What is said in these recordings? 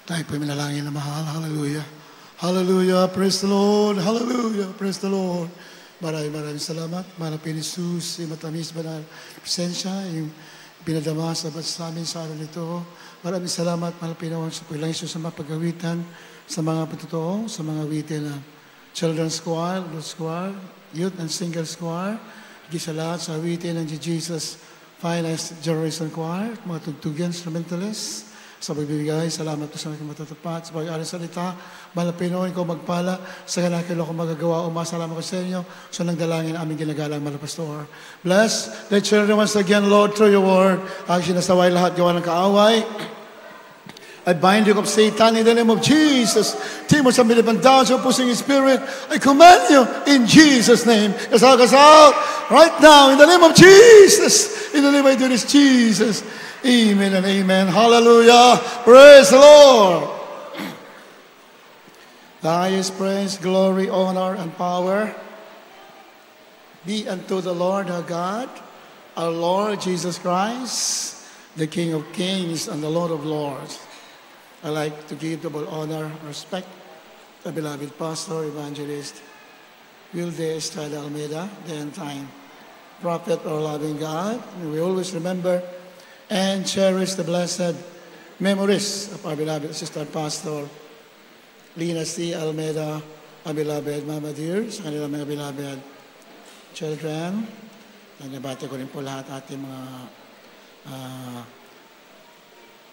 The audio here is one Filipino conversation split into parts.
Tayo po minalangin na mahal. Hallelujah. Hallelujah. Praise the Lord. Hallelujah. Praise the Lord. Maraming salamat. Malapin ni Jesus, yung matamis banal presensya, yung pinadama sa amin sa araw nito. Maraming salamat. Malapin naman sa paglang Isus sa mga pag-awitan, sa mga patutoo, sa mga awitin na Children's Choir, Lord's Choir, Youth and Singles Choir, higit sa lahat sa awitin ng Jesus Finest Generation Choir, mga tugtugan, instrumentalists, sa pagbibigay, salamat po sa aking matatapat, sa pag-aaral salita, malapinoin ko magpala, sa ganakilo ko magagawa, umasalamat ko sa inyo, sa nagdalangin aming ginagalang malapastor. Bless the children once again, Lord, through your word, ang sinasaway lahat gawa ng kaaway. I bind you of Satan in the name of Jesus. Timos sa milipan down sa pusing spirit, I command you in Jesus' name. Kasal right now in the name of Jesus. In the name I do this, Jesus. Amen and amen. Hallelujah. Praise the Lord. The highest praise, glory, honor, and power be unto the Lord our God, our Lord Jesus Christ, the King of kings and the Lord of lords. I like to give double honor and respect to the beloved pastor, evangelist, Wilde Estrada Almeida, the end time prophet, our loving God. And we always remember and cherish the blessed memories of our beloved sister pastor, Lina C. Almeida, our beloved Mama Dear, sa kanilang mga beloved children. And nabati ko rin po lahat ating mga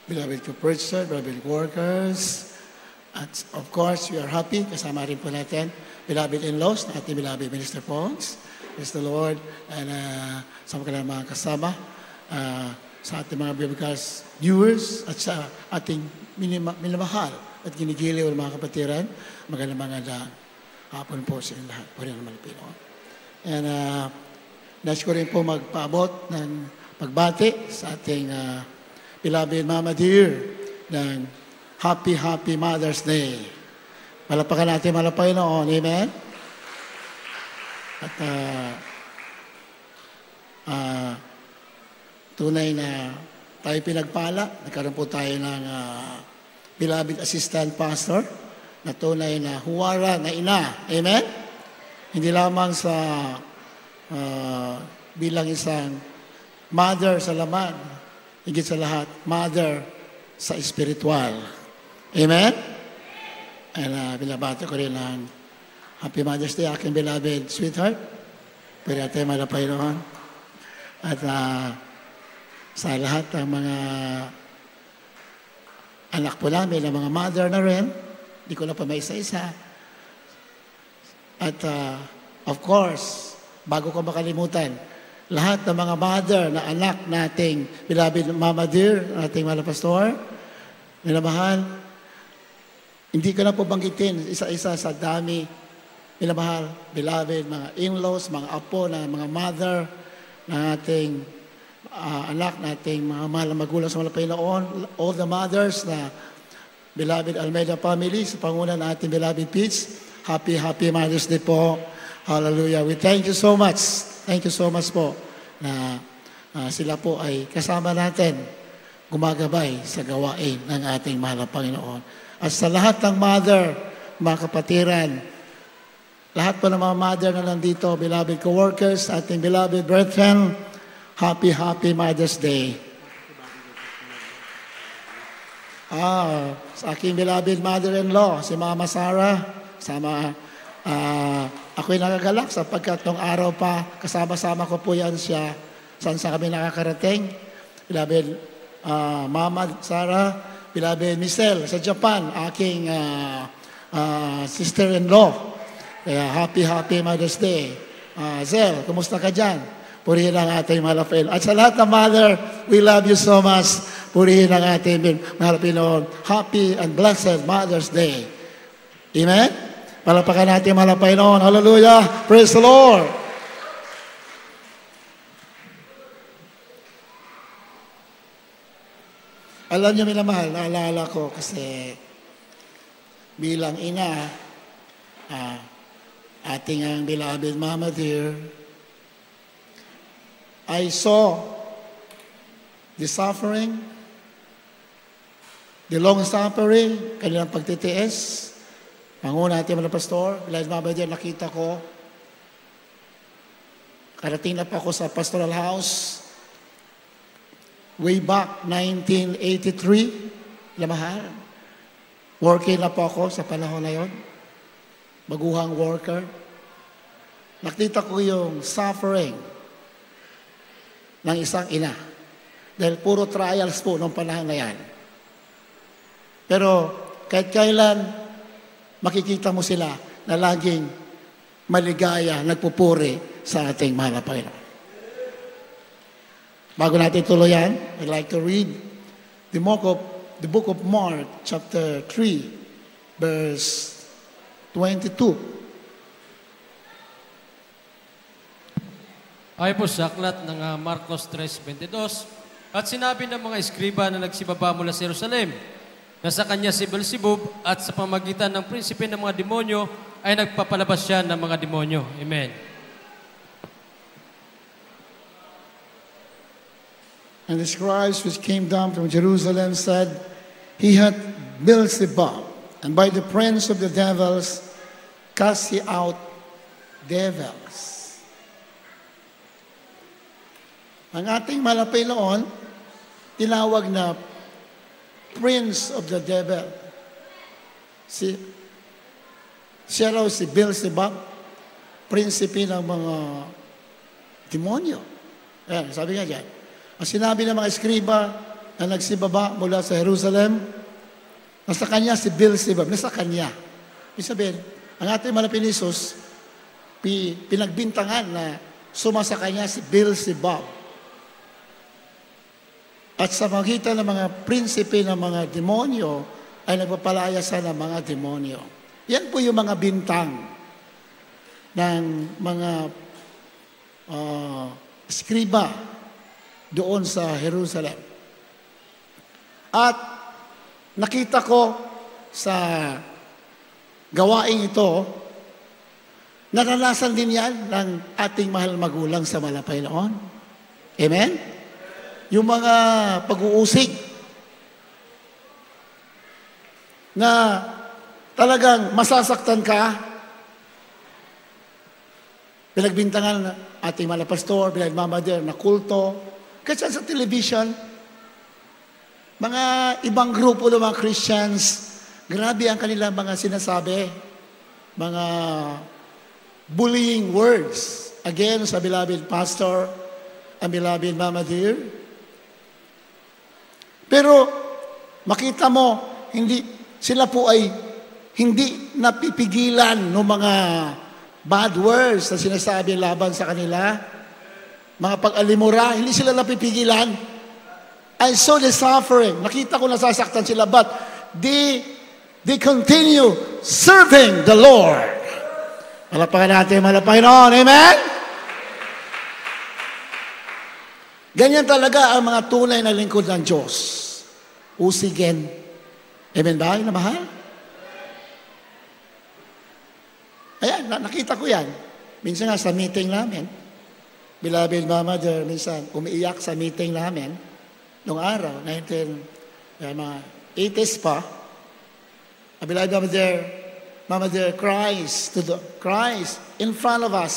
beloved co-preacher, beloved workers. At of course, we are happy, kasama rin po natin, beloved in-laws na ating beloved Minister Pongs. Praise the Lord. And sa mga kasama, sa ating mga biblical viewers at sa ating minamahal at ginigiliw ng mga kapatiran, magandang hapon po sa inyo lahat. Puri naman Pinoon. And nais ko rin po magpaabot ng pagbati sa ating beloved Mama Dear ng Happy Mother's Day. Malapakan natin malapay noon. Amen? At tunay na tayo pinagpala. Nagkaroon po tayo ng beloved assistant pastor na tunay na huwara na ina. Amen? Hindi lamang sa bilang isang mother sa laman, higit sa lahat, mother sa spiritual. Amen? And binabati ko rin ng Happy Mother's Day, aking beloved sweetheart. Pwede natin malapay noon. At sa lahat ng mga anak po namin, ng mga mother na rin, di ko na pa may isa-isa. At of course, bago ko makalimutan, lahat ng mga mother na anak nating beloved Mama Dear, ating malapastor, minamahal, hindi ko na po banggitin isa-isa sa dami, minamahal, beloved, mga in-laws, mga apo, na mga mother na ating anak nating mga mahal na magulang sa malapay noon, all the mothers na beloved Almeida family, sa pangunan na ating beloved Peach, Happy Mother's Day po. Hallelujah. We thank you so much. Thank you so much po na sila po ay kasama natin gumagabay sa gawain ng ating mahal na Panginoon. At sa lahat ng mother, mga kapatiran, lahat po ng mga mother na nandito, beloved co-workers, ating beloved brethren, Happy Mother's Day. Sa aking beloved mother-in-law, si Mama Sarah, ako'y nagagalak sapagkat nung araw pa, kasama-sama ko po yan siya, saan sa kami nakakarating. Beloved Mama Sarah, beloved Michelle sa Japan, aking sister-in-law. Kaya Happy Mother's Day. Zel, kumusta ka dyan? Purihin ang ating malapil. At sa lahat ng mother, we love you so much. Purihin ang ating malapil noon. Happy and blessed Mother's Day. Amen? Palapakan natin malapil noon. Hallelujah. Praise the Lord. Alam niyo, minamahal, naalala ko kasi bilang ina, ating ang beloved Mama Dear, I saw the suffering, the long-suffering, kanilang pagtitiis. Panguna natin mga pastor, bilang mabadyan nakita ko, karating na pa ako sa pastoral house, way back 1983, lamahal. Working na po ako sa panahon na yon. Baguhang worker. Nakita ko yung suffering ng isang ina. Dahil puro trials po noong panahon na yan. Pero kahit kailan, makikita mo sila na laging maligaya, nagpupuri sa ating mahal na Panginoon. Bago natin tuloyan, I'd like to read the book of Mark, chapter 3, verse 22. Ay po sa aklat ng Marcos 3:22, at sinabi ng mga eskriba na nagsibaba mula sa Jerusalem, na sa kanya si Beelzebub at sa pamagitan ng prinsipe ng mga demonyo ay nagpapalabas siya ng mga demonyo. Amen. And the scribes which came down from Jerusalem said, He hath Beelzebub, and by the prince of the devils cast he out devils. Ang ating malapay noon, tinawag na Prince of the Devil. Siya raw si Beelzebub, prinsipe ng mga demonyo. Ayan, sabi nga dyan. Ang sinabi ng mga eskriba na nagsibaba mula sa Jerusalem, nasa kanya si Beelzebub, nasa kanya. Ibig sabihin, ang ating malapay ni Jesus, pinagbintangan na sumasa kanya si Beelzebub. At sa magitan ng mga prinsipe ng mga demonyo, ay nagpapalaya sa ng mga demonyo. Yan po yung mga bintang ng mga skriba doon sa Jerusalem. At nakita ko sa gawaing ito, naranasan din yan ng ating mahal magulang sa malapay noon. Amen? Yung mga pag-uusig na talagang masasaktan ka, pinagbintangan ating mga pastor, pinagmamader na kulto, kasi sa television, mga ibang grupo ng mga Christians, grabe ang kanilang mga sinasabi, mga bullying words against sa beloved pastor, ang beloved Mama Dear. Pero makita mo, sila po ay hindi napipigilan ng mga bad words na sinasabi laban sa kanila. Mga pag-alimura, hindi sila napipigilan. I saw the suffering. Nakita ko nasasaktan sila, but they continue serving the Lord. Malapakan natin, malapakan noon. Amen? Ganyan talaga ang mga tunay na lingkod ng Diyos. Usigin. Amen ba? Na mahal? Ayan, nakita ko yan. Minsan nga sa meeting namin, beloved Mama Dear, minsan umiiyak sa meeting namin, noong araw, mga 80s pa, beloved Mama Dear cries in front of us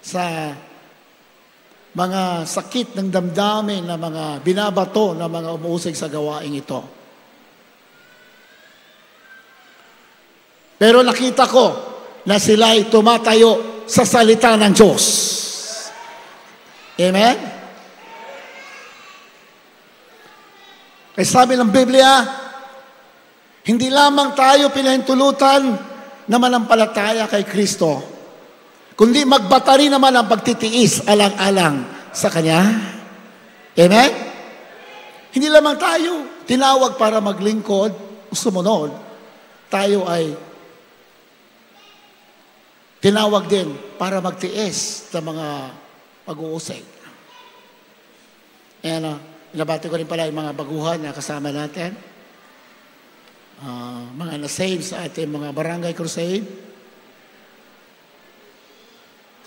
sa mga sakit ng damdamin na mga binabato na mga umuusig sa gawaing ito. Pero nakita ko na sila'y tumatayo sa salita ng Diyos. Amen? Kaya sabi ng Biblia, hindi lamang tayo pinahintulutan na manampalataya kay Kristo, kundi magbata rin naman ang pagtitiis alang-alang sa Kanya. Amen? Hindi lamang tayo tinawag para maglingkod o sumunod. Tayo ay tinawag din para magtiis sa mga pag-uusig. And nabati ko rin pala yung mga baguhan na kasama natin. Mga na-save sa ating mga barangay crusade.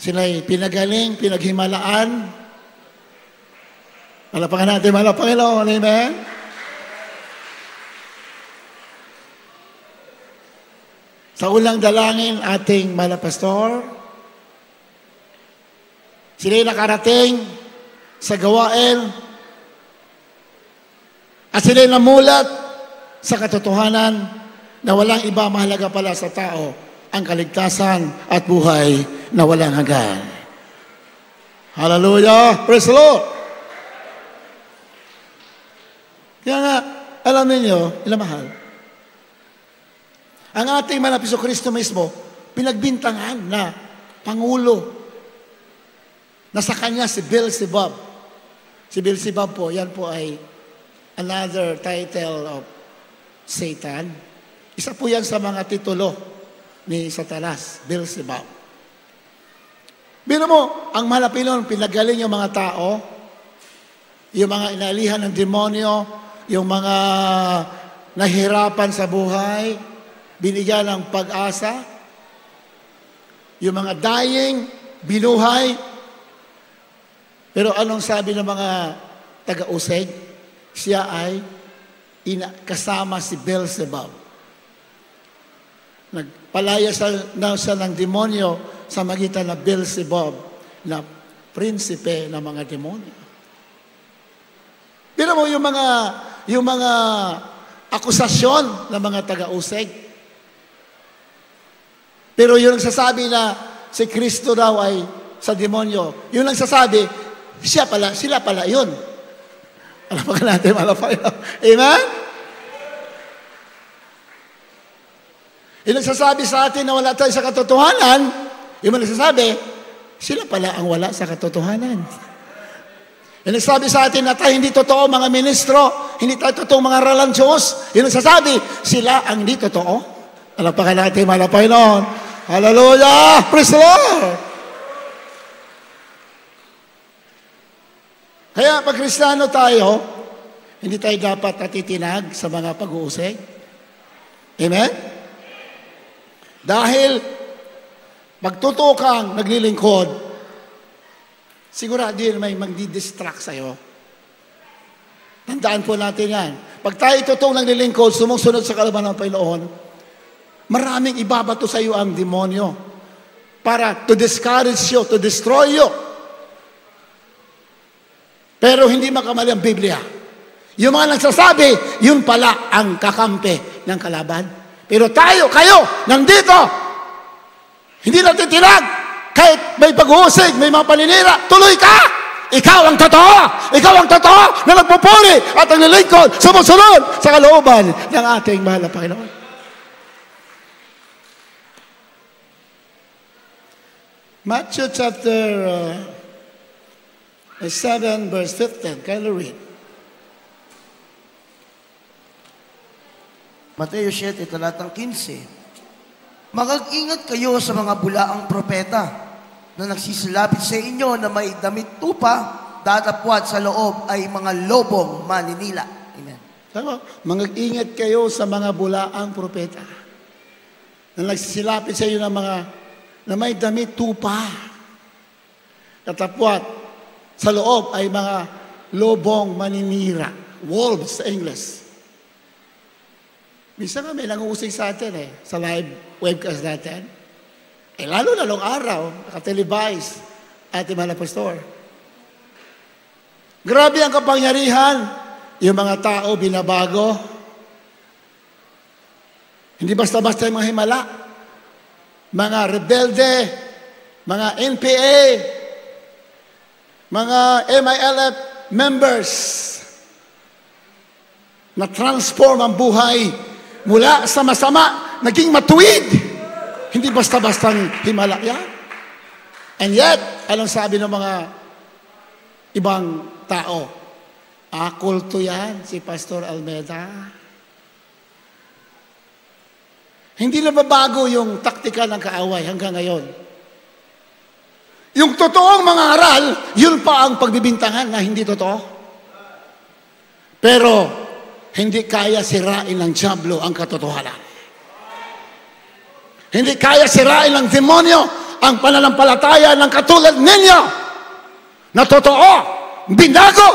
Sila'y pinagaling, pinaghimalaan. Malapakan natin, Panginoon. Amen? Sa unang dalangin, ating malapastor, sila'y nakarating sa gawain at sila'y namulat sa katotohanan na walang iba mahalaga pala sa tao ang kaligtasan at buhay na walang hanggan. Hallelujah! Praise the Lord! Kaya nga, alam ninyo, ilamahal, ang ating Manapiso Kristo mismo, pinagbintangan na Pangulo na sa kanya si Beelzebub. Si Beelzebub po, yan po ay another title of Satan. Isa po yan sa mga titulo ni Satanas, Beelzebub. Bino mo, ang Malapilon, pinagaling yung mga tao, yung mga inalihan ng demonyo, yung mga nahirapan sa buhay, binigyan ng pag-asa, yung mga dying, binuhay. Pero anong sabi ng mga taga-usig? Siya ay kasama si Beelzebub. Nagpalaya siya ng demonyo sa magitan na Beelzebub na prinsipe ng mga demonyo. Pero mo yung mga akusasyon ng mga taga-usig. Pero yung nagsasabi na si Kristo daw ay sa demonyo, yung nagsasabi, sila pala yun. Alam pa ka natin, malapay. Amen? Yung nagsasabi sa atin na wala tayo sa katotohanan, yung nagsasabi, sila pala ang wala sa katotohanan. Yung nagsabi sa atin na tayo hindi totoo mga ministro, hindi tayo totoo mga ralang Diyos, yung nagsasabi, sila ang hindi totoo. Alam pa ka natin, malapay noon. Hallelujah! Praise the Lord! Kaya pag Kristiyano tayo, hindi tayo dapat natitinag sa mga pag-uusig. Amen? Dahil pag totoo kang naglilingkod, sigurado yun may magdi-distract sa'yo. Tandaan po natin yan. Pag tayo totoong naglilingkod, sumusunod sa kalaban ng Panginoon, maraming ibabato sa iyo ang demonyo para to discourage you, to destroy you. Pero hindi makamali ang Biblia. Yung mga nagsasabi, yun pala ang kakampi ng kalaban. Pero tayo, kayo, nandito, hindi natitinag. Kahit may pag-uusig, may mga paninira, tuloy ka! Ikaw ang totoo! Ikaw ang totoo na nagpupuri at ang nilingkod, sumusunod sa kalooban ng ating mahal na Panginoon. Matthew chapter 7 verse 15. Can you read? Mateo 7, talatang 15. Mag-ingat kayo sa mga bulaang propeta na nagsisilapit sa inyo na may damit tupa, datapwat sa loob ay mga lobong maninila. Amen. Tama? Mag-ingat kayo sa mga bulaang propeta na nagsisilapit sa inyo na may damit tupa, datapwat sa loob ay mga lobong maninira. Wolves sa English. Minsan nga may nanguusig sa atin sa live webcast natin. Lalo na long araw, nakatelevise, ating mga pastor. Grabe ang kapangyarihan, yung mga tao binabago. Hindi basta-basta yung mga himala. Mga rebelde, mga NPA, mga MILF members na transform ang buhay mula sa masama, naging matuwid. Hindi basta-bastang himala yan. And yet, anong sabi ng mga ibang tao? Kulto yan, si Pastor Almeida. Hindi na babago yung taktika ng kaaway hanggang ngayon. Yung totoong mga aral, yun pa ang pagbibintangan na hindi totoo. Pero, hindi kaya sirain ng dyablo ang katotohanan. Hindi kaya sirain ng demonyo ang pananampalataya ng katulad ninyo na totoo, binago.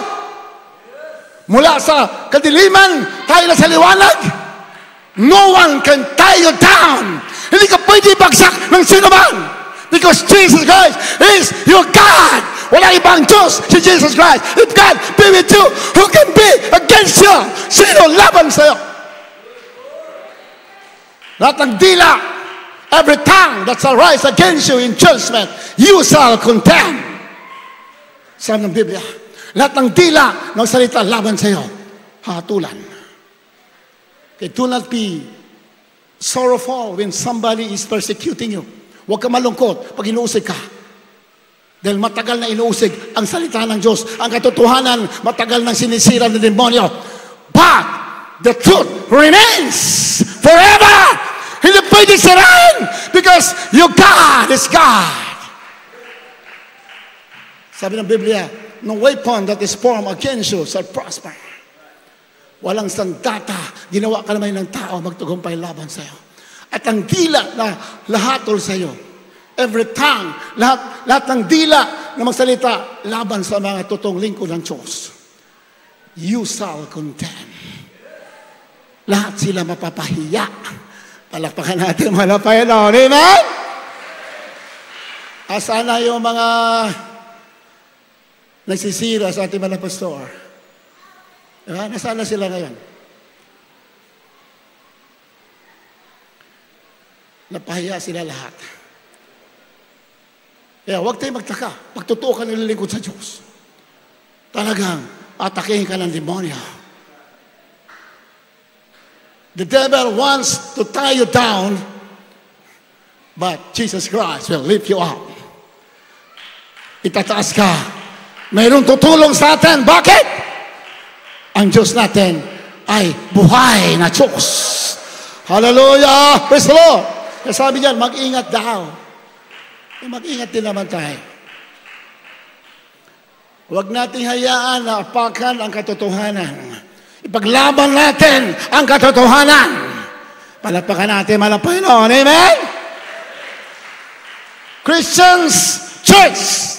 Mula sa kadiliman, tayo na sa liwanag. No one can tie you down. Hindi ka pwede bagsak ng sino man. Because Jesus Christ is your God. Wala ibang Diyos si Jesus Christ. If God be with you, who can be against you? Sino laban sa'yo? Lahat ng dila, every tongue that shall rise against you in judgment, you shall condemn. Sabi ng Biblia, lahat ng dila ng salita laban sa'yo, hatulan. Okay, do not be sorrowful when somebody is persecuting you. Huwag ka malungkot pag inuusig ka. Dahil matagal na inuusig ang salita ng Diyos. Ang katotohanan, matagal nang sinisira ng demonyo. But the truth remains forever. Hindi pwede sirain because your God is God. Sabi ng Biblia, no weapon that is formed against you shall prosper. Walang sandata, ginawa ka naman ng tao, magtagumpay laban sa'yo. At ang dila na lahatol sa iyo, every tongue, lahat ng dila na magsalita laban sa mga totoong lingkod ng Diyos, you shall condemn. Lahat sila mapapahiya. Palakpakan natin mga Panginoon. Amen? Asana yung mga nagsisira sa ating mga pastor? Diba? Nasaan na sila ngayon? Napahiya sila lahat. Kaya huwag tayong magtaka. Pag totoo ka nililingkod sa Diyos, talagang atakihin ka ng demonyo. The devil wants to tie you down, but Jesus Christ will lift you up. Itataas ka. Mayroong tutulong sa atin. Bakit? Ang Diyos natin ay buhay na Diyos. Hallelujah! Praise the Lord! Kaya sabi niyan, mag-ingat daw. Mag-ingat din naman tayo. Huwag nating hayaan na apakan ang katotohanan. Ipaglaban natin ang katotohanan. Palakpakan natin, mga Panginoon. Amen? Christians, church,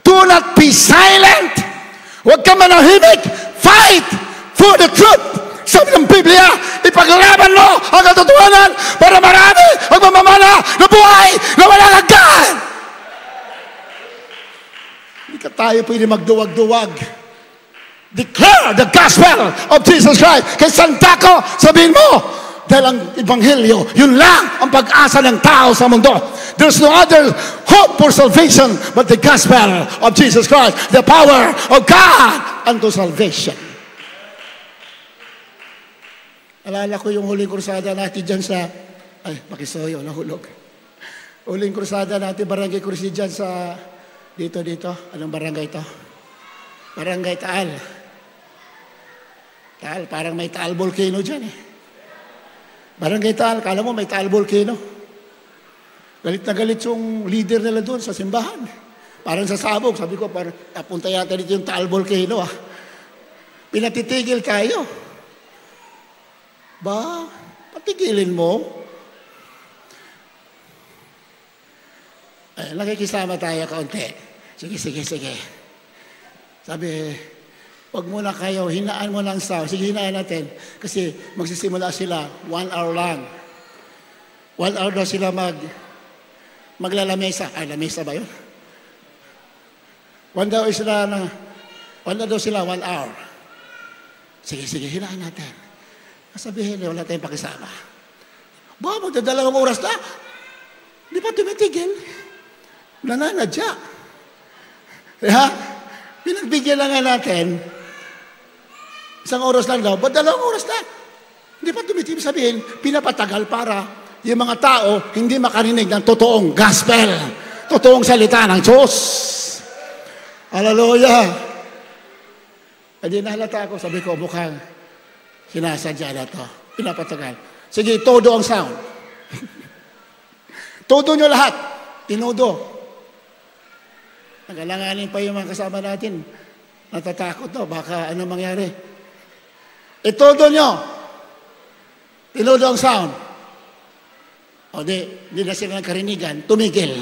do not be silent. Huwag ka manahimik. Fight for the truth. Sabi ng Biblia, ipaglaban mo ang katotohanan para marami ang mamamana na buhay na walang hanggan. Hindi ka tayo pwede magduwag-duwag. Declare the gospel of Jesus Christ. Kay Santako, sabihin mo, dahil ang Ebanghelyo, yun lang ang pag-asa ng tao sa mundo. There's no other hope for salvation but the gospel of Jesus Christ, the power of God unto salvation. Alala ko yung huling krusada natin dyan sa, pakisoyo, nahulog. Huling krusada natin, Barangay Crucis dyan sa, dito. Anong barangay ito? Barangay Taal. Taal, parang may Taal Volcano dyan eh. Barangay Taal, kala mo may Taal Volcano. Galit na galit yung leader nila doon sa simbahan. Parang sasabog, sabi ko, papunta yata dito yung Taal Volcano ah. Pinatitigil tayo. Ba, patigilin mo. Ay, nakikisama tayo kaunti. Sige. Sabi, wag muna kayo, hinaan mo lang sound. Sige, hinaan natin. Kasi magsisimula sila 1 hour lang. 1 hour daw sila maglalamesa. Ay, lamesa ba yun? 1 daw sila 1 hour. Sige, hinaan natin. Sabihin niya, wala tayong pakisama. Ba, magdadalawang oras na. Hindi pa tumitigil. Nananadya. Kaya, pinagbigyan lang nga natin, 1 oras lang daw, ba 2 oras na? Hindi pa tumitigil. Sabihin, pinapatagal para yung mga tao hindi makarinig ng totoong gospel, totoong salita ng Diyos. Hallelujah! Hindi nahalata ako, sabi ko, mukhang sinasadya na ito. Pinapatagal. Sige, todo ang sound. Todo nyo lahat. Tinodo. Nagalanganin pa yung mga kasama natin. Natatakot to. Baka ano mangyari. Todo nyo. Tinodo ang sound. O di na sila nagkarinigan. Tumigil.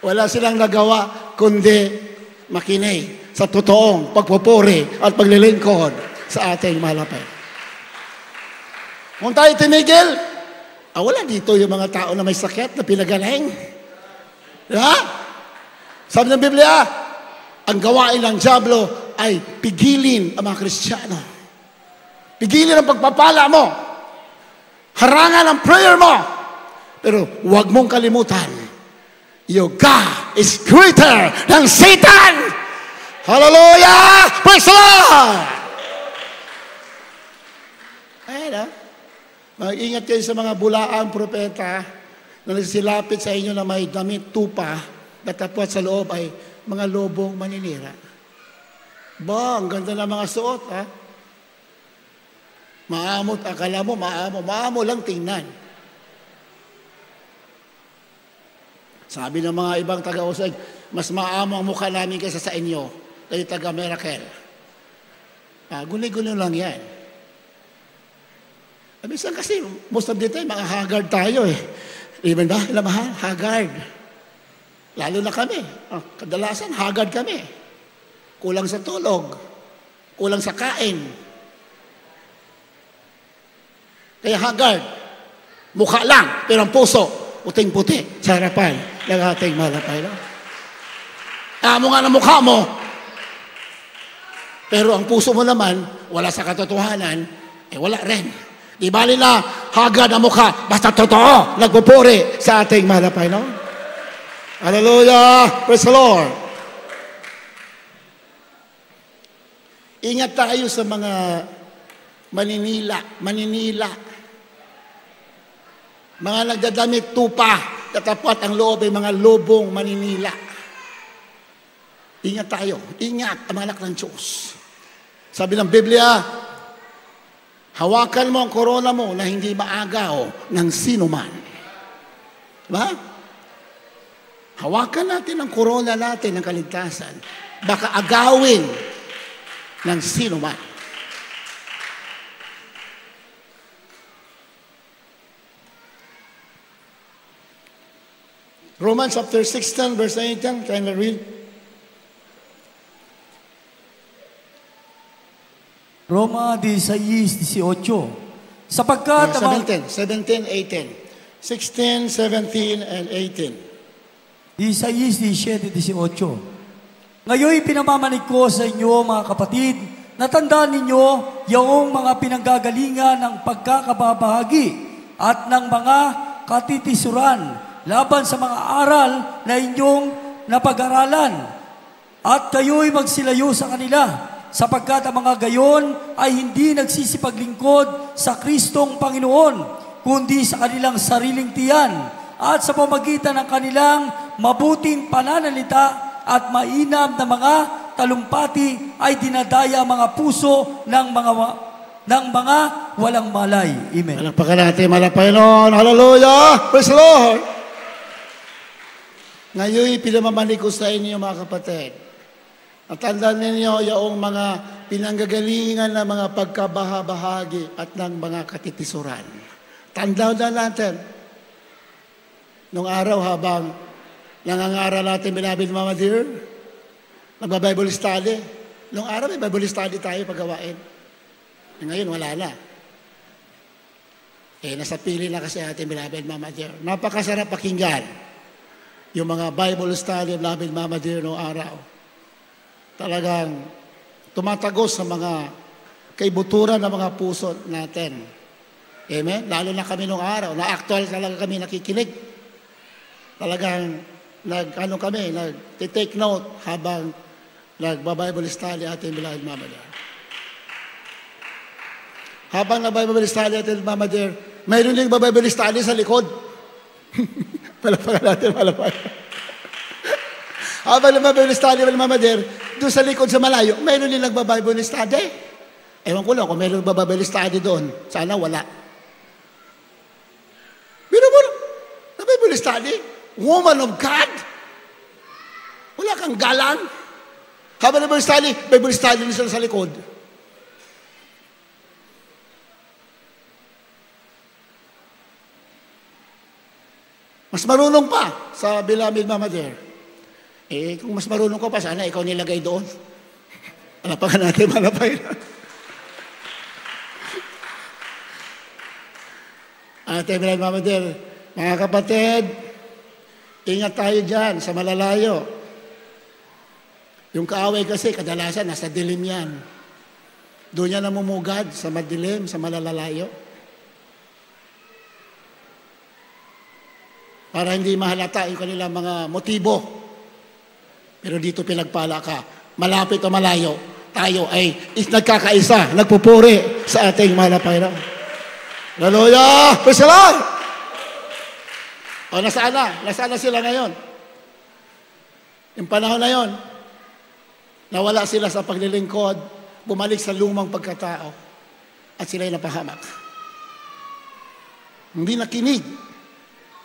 Wala silang nagawa kundi makinig sa totoong pagpupuri at paglilingkod sa ating mahal na Panginoon. Kung tayo tinigil, wala dito yung mga tao na may sakit na pinagaling. Diba? Sabi ng Biblia, ang gawain ng dyablo ay pigilin ang mga Kristiyano. Pigilin ang pagpapala mo. Harangan ang prayer mo. Pero huwag mong kalimutan, your God is greater than Satan. Hallelujah! Praise the Lord! Ayan, mag-ingat kayo sa mga bulaang propeta na nagsilapit sa inyo na may damit tupa, datapwat sa loob ay mga lobong maninira. Ba, ang ganda ng mga suot, ha? Maamot, akala mo, maamo lang tingnan. Sabi ng mga ibang taga-usay, mas maamo ang mukha namin kaysa sa inyo, kayo taga-Miracle. Guli-guli lang yan. Minsan kasi, most of the time, mga haggard tayo eh. Even ba? Ilang mahal? Haggard. Lalo na kami. Kadalasan, haggard kami. Kulang sa tulog. Kulang sa kain. Kaya haggard. Mukha lang, pero ang puso, puting-puti sa harapan ng ating malapay. No? Amo nga ng mukha mo, pero ang puso mo naman, wala sa katotohanan, wala rin. Di bali na haggard ang mukha, basta totoo, nagpupuri sa ating malapay. No? Hallelujah! Praise the Lord! Ingat tayo sa mga maninila. Mga nagdadamit tupa, tatapwat ang loob ay mga lobong maninila. Ingat tayo. Ingat ang mga anak ng Diyos. Sabi ng Biblia, hawakan mo ang korona mo na hindi maagaw ng sino man. Diba? Hawakan natin ang korona natin ng kaligtasan. Baka agawin ng sino man. Romans chapter 16, verse 18. Can you read? Roma 16:18. Sapagkat 17, 18. 16, 17, and 18. 16:17. Ngayon pinamamanig ko sa inyo mga kapatid, natandaan ninyo yung mga pinanggagalingan ng pagkakababahagi at ng mga katitisuran laban sa mga aral na inyong napag-aralan. At kayo'y magsilayo sa kanila, sapagkat ang mga gayon ay hindi nagsisipaglingkod sa Kristong Panginoon, kundi sa kanilang sariling tiyan, at sa pamagitan ng kanilang mabuting pananalita at mainam na mga talumpati ay dinadaya mga puso ng mga walang malay. Amen. Palakpakan natin, malapay noon. Hallelujah! Praise the Lord! Ngayon, pinamamanig ko sa inyo mga kapatid. At tandaan ninyo yung mga pinanggagalingan ng mga pagkabahabahagi at ng mga katitisuran. Tandaan na natin. Nung araw habang nangangaral natin, beloved Mama Dear, nagba-Bible study. Nung araw may Bible study tayo paggawain. Ngayon wala na. Nasa pili na kasi ating beloved Mama Dear. Napakasarap pakinggan yung mga Bible study, beloved Mama Dear, noong araw. Talagang tumatagos sa mga kaibuturan ng mga puso natin. Amen? Lalo na kami noong araw, na-actual talaga kami nakikinig. Talagang nag-take note habang nagba-Bible study ating beloved Mama Dear. Habang nag-Bible study ating Mama Dear, mayroon din ba-Bible study sa likod? Palapakan natin, palapakan. Habang nag-Bible study ating Mama Dear, doon sa likod sa malayo, mayroon din nagba-Bible study. Ewan ko lang kung mayroon nagba-Bible study doon. Sana wala. Pero mo, na-Bible study? Woman of God? Wala kang galang? Habang Bible study din sila sa likod. Mas marunong pa sa beloved Mama Dear. Kung mas marunong ko pa, sana ikaw nilagay doon. Palapakan natin, malapay na. Ate Belen Mamader, mga kapatid, ingat tayo dyan sa malalayo. Yung kaaway kasi, kadalasan, nasa dilim yan. Doon yan namumugad sa madilim, sa malalayo. Para hindi mahalata yung kanilang mga motibo. Pero dito pinagpala ka, malapit o malayo, tayo ay nagkakaisa, nagpupuri sa ating mahal na Panginoon. Hallelujah! Praise the Lord! O, nasaan na? Nasaan na sila ngayon? Yung panahon na yon, nawala sila sa paglilingkod, bumalik sa lumang pagkatao, at sila'y napahamak. Hindi nakinig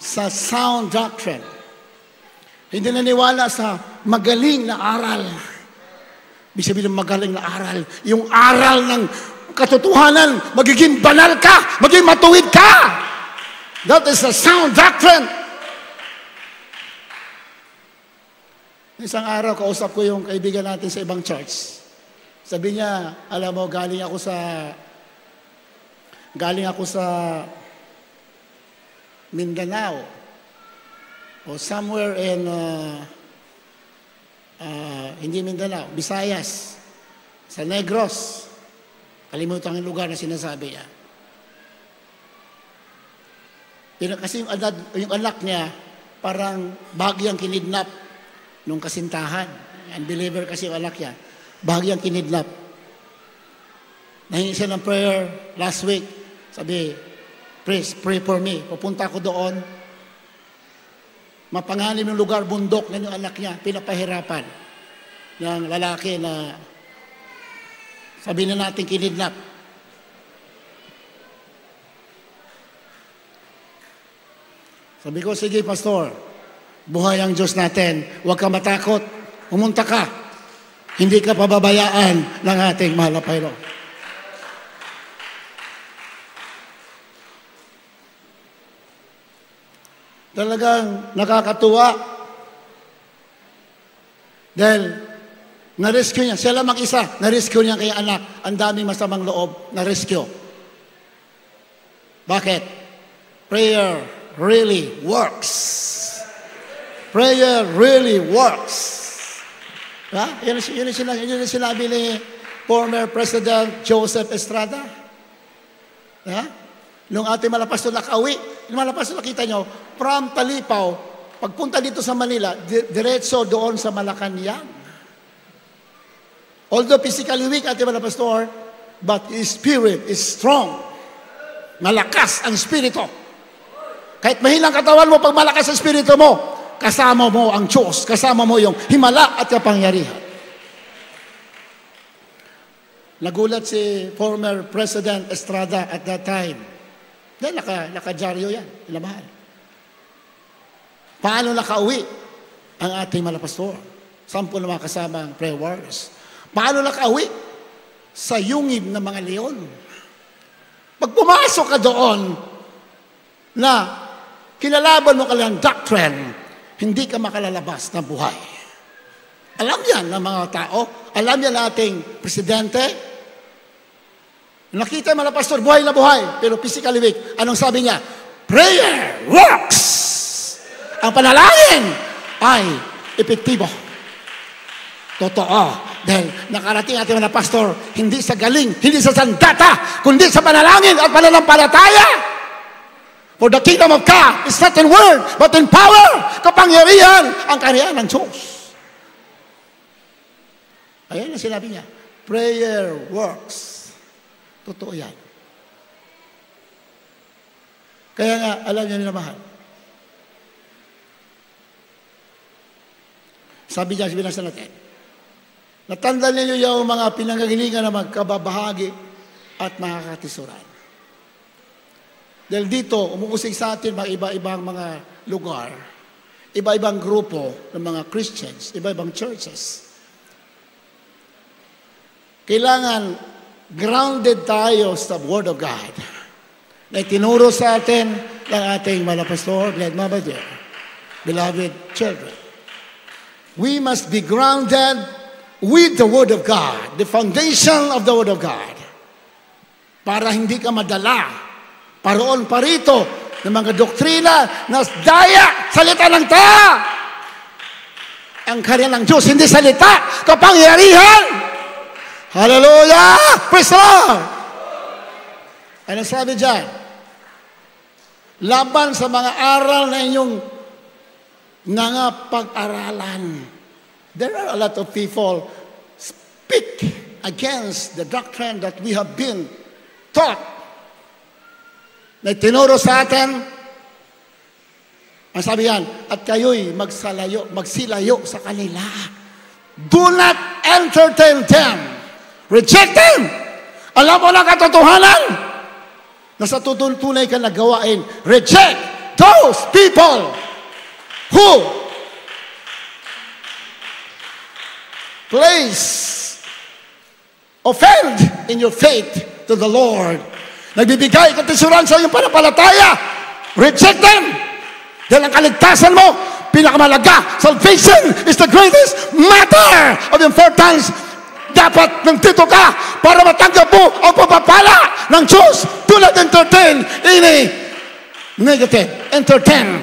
sa sound doctrine. Hindi naniwala sa magaling na aral. Ibig sabihin ng magaling na aral, yung aral ng katotohanan, magiging banal ka, magiging matuwid ka. That is the sound doctrine. Isang araw, kausap ko yung kaibigan natin sa ibang church. Sabi niya, alam mo, galing ako sa Mindanao o somewhere in hindi Mindanao, Visayas, sa Negros. Kalimutan yung lugar na sinasabi niya. Pero kasi yung anak niya, parang bagyang kinidnap nung kasintahan. Unbeliever kasi yung anak niya. Bagyang kinidnap. Nahingi siya ng prayer last week. Sabi, please, pray for me. Pupunta ako doon. Mapanganib yung lugar, bundok na yung anak niya, pinapahirapan ng lalaki na sabi na natin kinidnap. Sabi ko, sige pastor, buhay ang Diyos natin. Huwag ka matakot. Pumunta ka. Hindi ka pababayaan ng ating mahal na Panginoon. Talagang nakakatuwa. Dahil na-rescue niya. Siya lang mag-isa. Na-rescue niya kay anak. Ang daming masamang loob. Na-rescue. Bakit? Prayer really works. Prayer really works. Ha? Yun yung sinabi ni former President Joseph Estrada. Ha? Nung ating malapastor nakauwi, yung malapastor nakita nyo, from Talipaw, pagpunta dito sa Manila, diretso doon sa Malacanang. Although physically weak ating malapastor, but his spirit is strong. Malakas ang spirito. Kahit mahinang katawan mo, pag malakas ang spirito mo, kasama mo ang Diyos, kasama mo yung himala at kapangyarihan. Nagulat si former President Estrada at that time. Dahil nakadyaryo yan, ilamahan. Paano nakauwi ang ating malapastor? 10 na mga kasamang prayer warriors. Paano nakauwi sa yungib ng mga leon? Pag pumasok ka doon na kinalaban mo kanilang doctrine, hindi ka makalalabas ng buhay. Alam yan ng mga tao, alam yan ng ating presidente. Nakita yung mga pastor, buhay na buhay, pero physically weak. Anong sabi niya? Prayer works! Ang panalangin ay epektibo. Totoo. Dahil nakarating ating mga pastor, hindi sa galing, hindi sa sandata, kundi sa panalangin at pananampalataya. For the kingdom of God is not in word, but in power. Kapangyarihan ang kariyan ng Diyos. Ayan ang sinabi niya. Prayer works. Totoo yan. Kaya nga, alam niya nila mahal. Sabi niya, binasa natin, natandaan niyo yung mga pinanggalingan na magkababahagi at makakatisuran. Dahil dito, umuusig sa atin mga iba-ibang mga lugar, iba-ibang grupo ng mga Christians, iba-ibang churches. Kailangan grounded tayo sa Word of God na itinuro sa atin ng ating mga pastor, Glenn Mabadir, beloved children. We must be grounded with the Word of God, the foundation of the Word of God, para hindi ka madala Paroon pa rito ng mga doktrina na daya, salita ng tao. Ang karya ng Diyos, hindi salita, kapangyarihan. Hallelujah! Praise the Lord! Ano sabi dyan? Laban sa mga aral na inyong nangapag-aralan. There are a lot of people speak against the doctrine that we have been taught. Na tinuro sa atin, ang sabi yan, at kayo'y magsilayo sa kanila. Do not entertain them. Reject them. Alam mo na katotohanan na sa tunay ka na gawain. Reject those people who place offend in your faith to the Lord. Nagbibigay katisuran sa iyong panampalataya. Reject them. Dahil ang kaligtasan mo, pinakamalaga. Salvation is the greatest matter of importance. Dapat nandito ka para matanggap mo ang pagpapala ng Diyos. Do not entertain any negative. Entertain.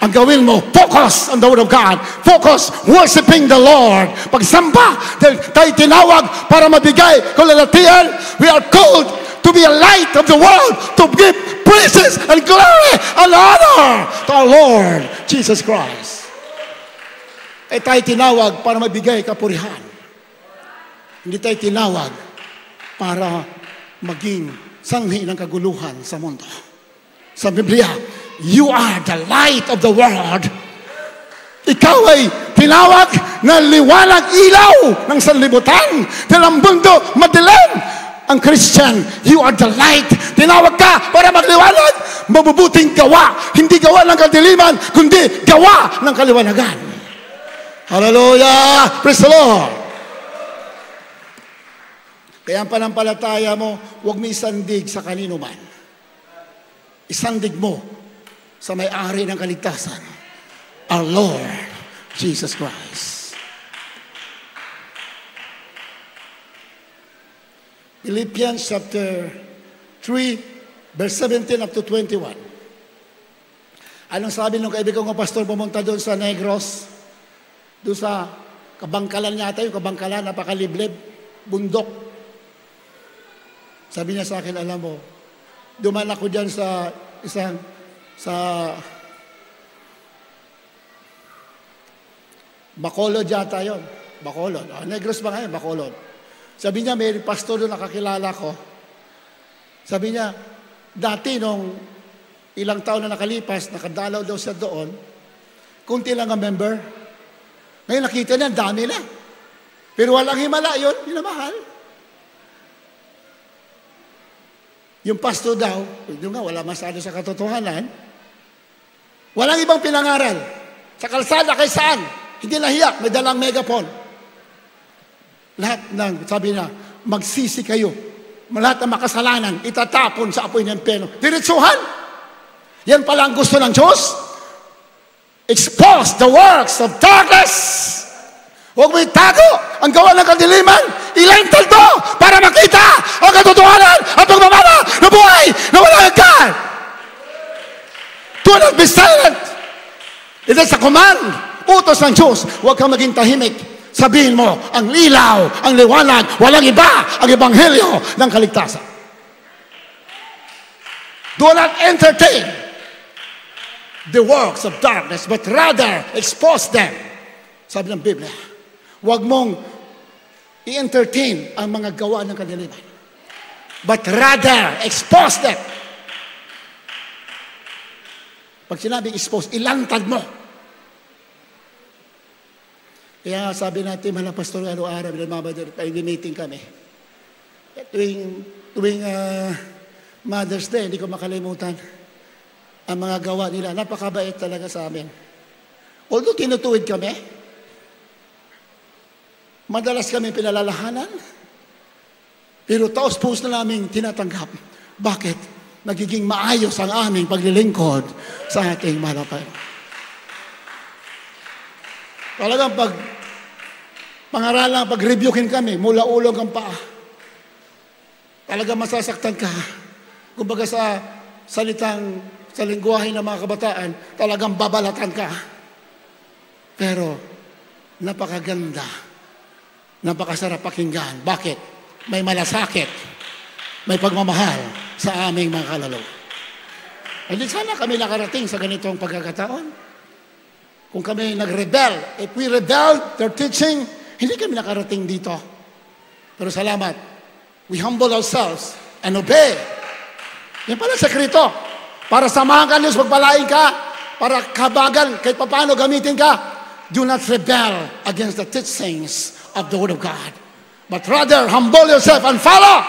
Ang gawin mo, focus on the Word of God. Focus, worshiping the Lord. Pagsamba, dahil tayo tinawag para mabigay kalalatian. We are called to be a light of the world, to give praises and glory and honor to our Lord Jesus Christ. Eh tayo tinawag para mabigay kapurihan. Hindi tayo tinawag para maging sanhi ng kaguluhan sa mundo. Sa Biblia, you are the light of the world. Ikaw ay tinawag na liwanag ilaw ng sanlibutan. Dahil ang mundo madilim. Ang Christian, you are the light. Tinawag ka para magliwanag. Mabubuting gawa. Hindi gawa ng kadiliman, kundi gawa ng kaliwanagan. Hallelujah! Praise the Lord! Kaya ang panampalataya mo, huwag mo isandig sa kanino man. Isandig mo sa may-ari ng kaligtasan, our Lord Jesus Christ. Philippians chapter 3, verse 17 up to 21. Anong sabi nung kaibigan kong pastor pumunta doon sa Negros? Doon sa kabangkalan yata, yung kabangkalan, napakaliblib, bundok. Sabi niya sa akin, alam mo, duman ako dyan sa Bacolod yata yun. Bacolod. Negros ba ngayon? Bacolod. Sabi niya, may pastor doon nakakilala ko. Sabi niya, dati nung ilang taon na nakalipas, nakadalaw daw siya doon, kunti lang ang member. Ngayon nakita niya, dami na. Pero walang himala yun, minamahal. Yung pastor daw, yun nga, wala masyado sa katotohanan, walang ibang pinangaral. Sa kalsada, kay saan? Hindi nahiyak, may dalang megaphone. Lahat ng, sabi na, magsisi kayo. Lahat ng makasalanan, itatapon sa apoy ng peno. Diretsuhan. Yan pala ang gusto ng Diyos. Expose the works of darkness. Huwag mo itago ang gawa ng kadiliman. Ilental mo para makita ang katotohanan at pagmamana na buhay na walang hanggan. Do not be silent. It is a command. Utos ng Diyos. Huwag kang maging tahimik. Sabihin mo, ang ilaw, ang liwanag, walang iba, ang ebanghelyo ng kaligtasan. Do not entertain the works of darkness, but rather expose them. Sabi ng Biblia, huwag mong i-entertain ang mga gawa ng kadiliman, but rather expose them. Pag sinabing expose, ilantad mo. Kaya sabi natin, mga pastor, araw-araw, meeting kami. Tuwing Mother's Day, hindi ko makalimutan ang mga gawa nila. Napakabait talaga sa amin. Although tinutuwid kami, madalas kami pinalalahanan, pero taos-puso na namin tinatanggap. Bakit? Nagiging maayos ang aming paglilingkod sa ating malapan. Talagang pangaralan, pag-reviewin kami, mula ulong ang paa. Talagang masasaktan ka. Kumbaga sa salitang sa lingwahe ng mga kabataan, talagang babalatan ka. Pero, napakaganda. Napakasarap pakinggan. Bakit? May malasakit. May pagmamahal sa aming mga kaluluwa. Hindi sana kami nakarating sa ganitong pagkakataon. Kung kami nag-rebel, if we rebelled their teaching, hindi kami nakarating dito. Pero salamat, we humble ourselves and obey. Yan pala sekreto. Para samahan ka Diyos, magpalain ka, para kabagan, kahit paano gamitin ka, do not rebel against the teachings of the Word of God. But rather, humble yourself and follow.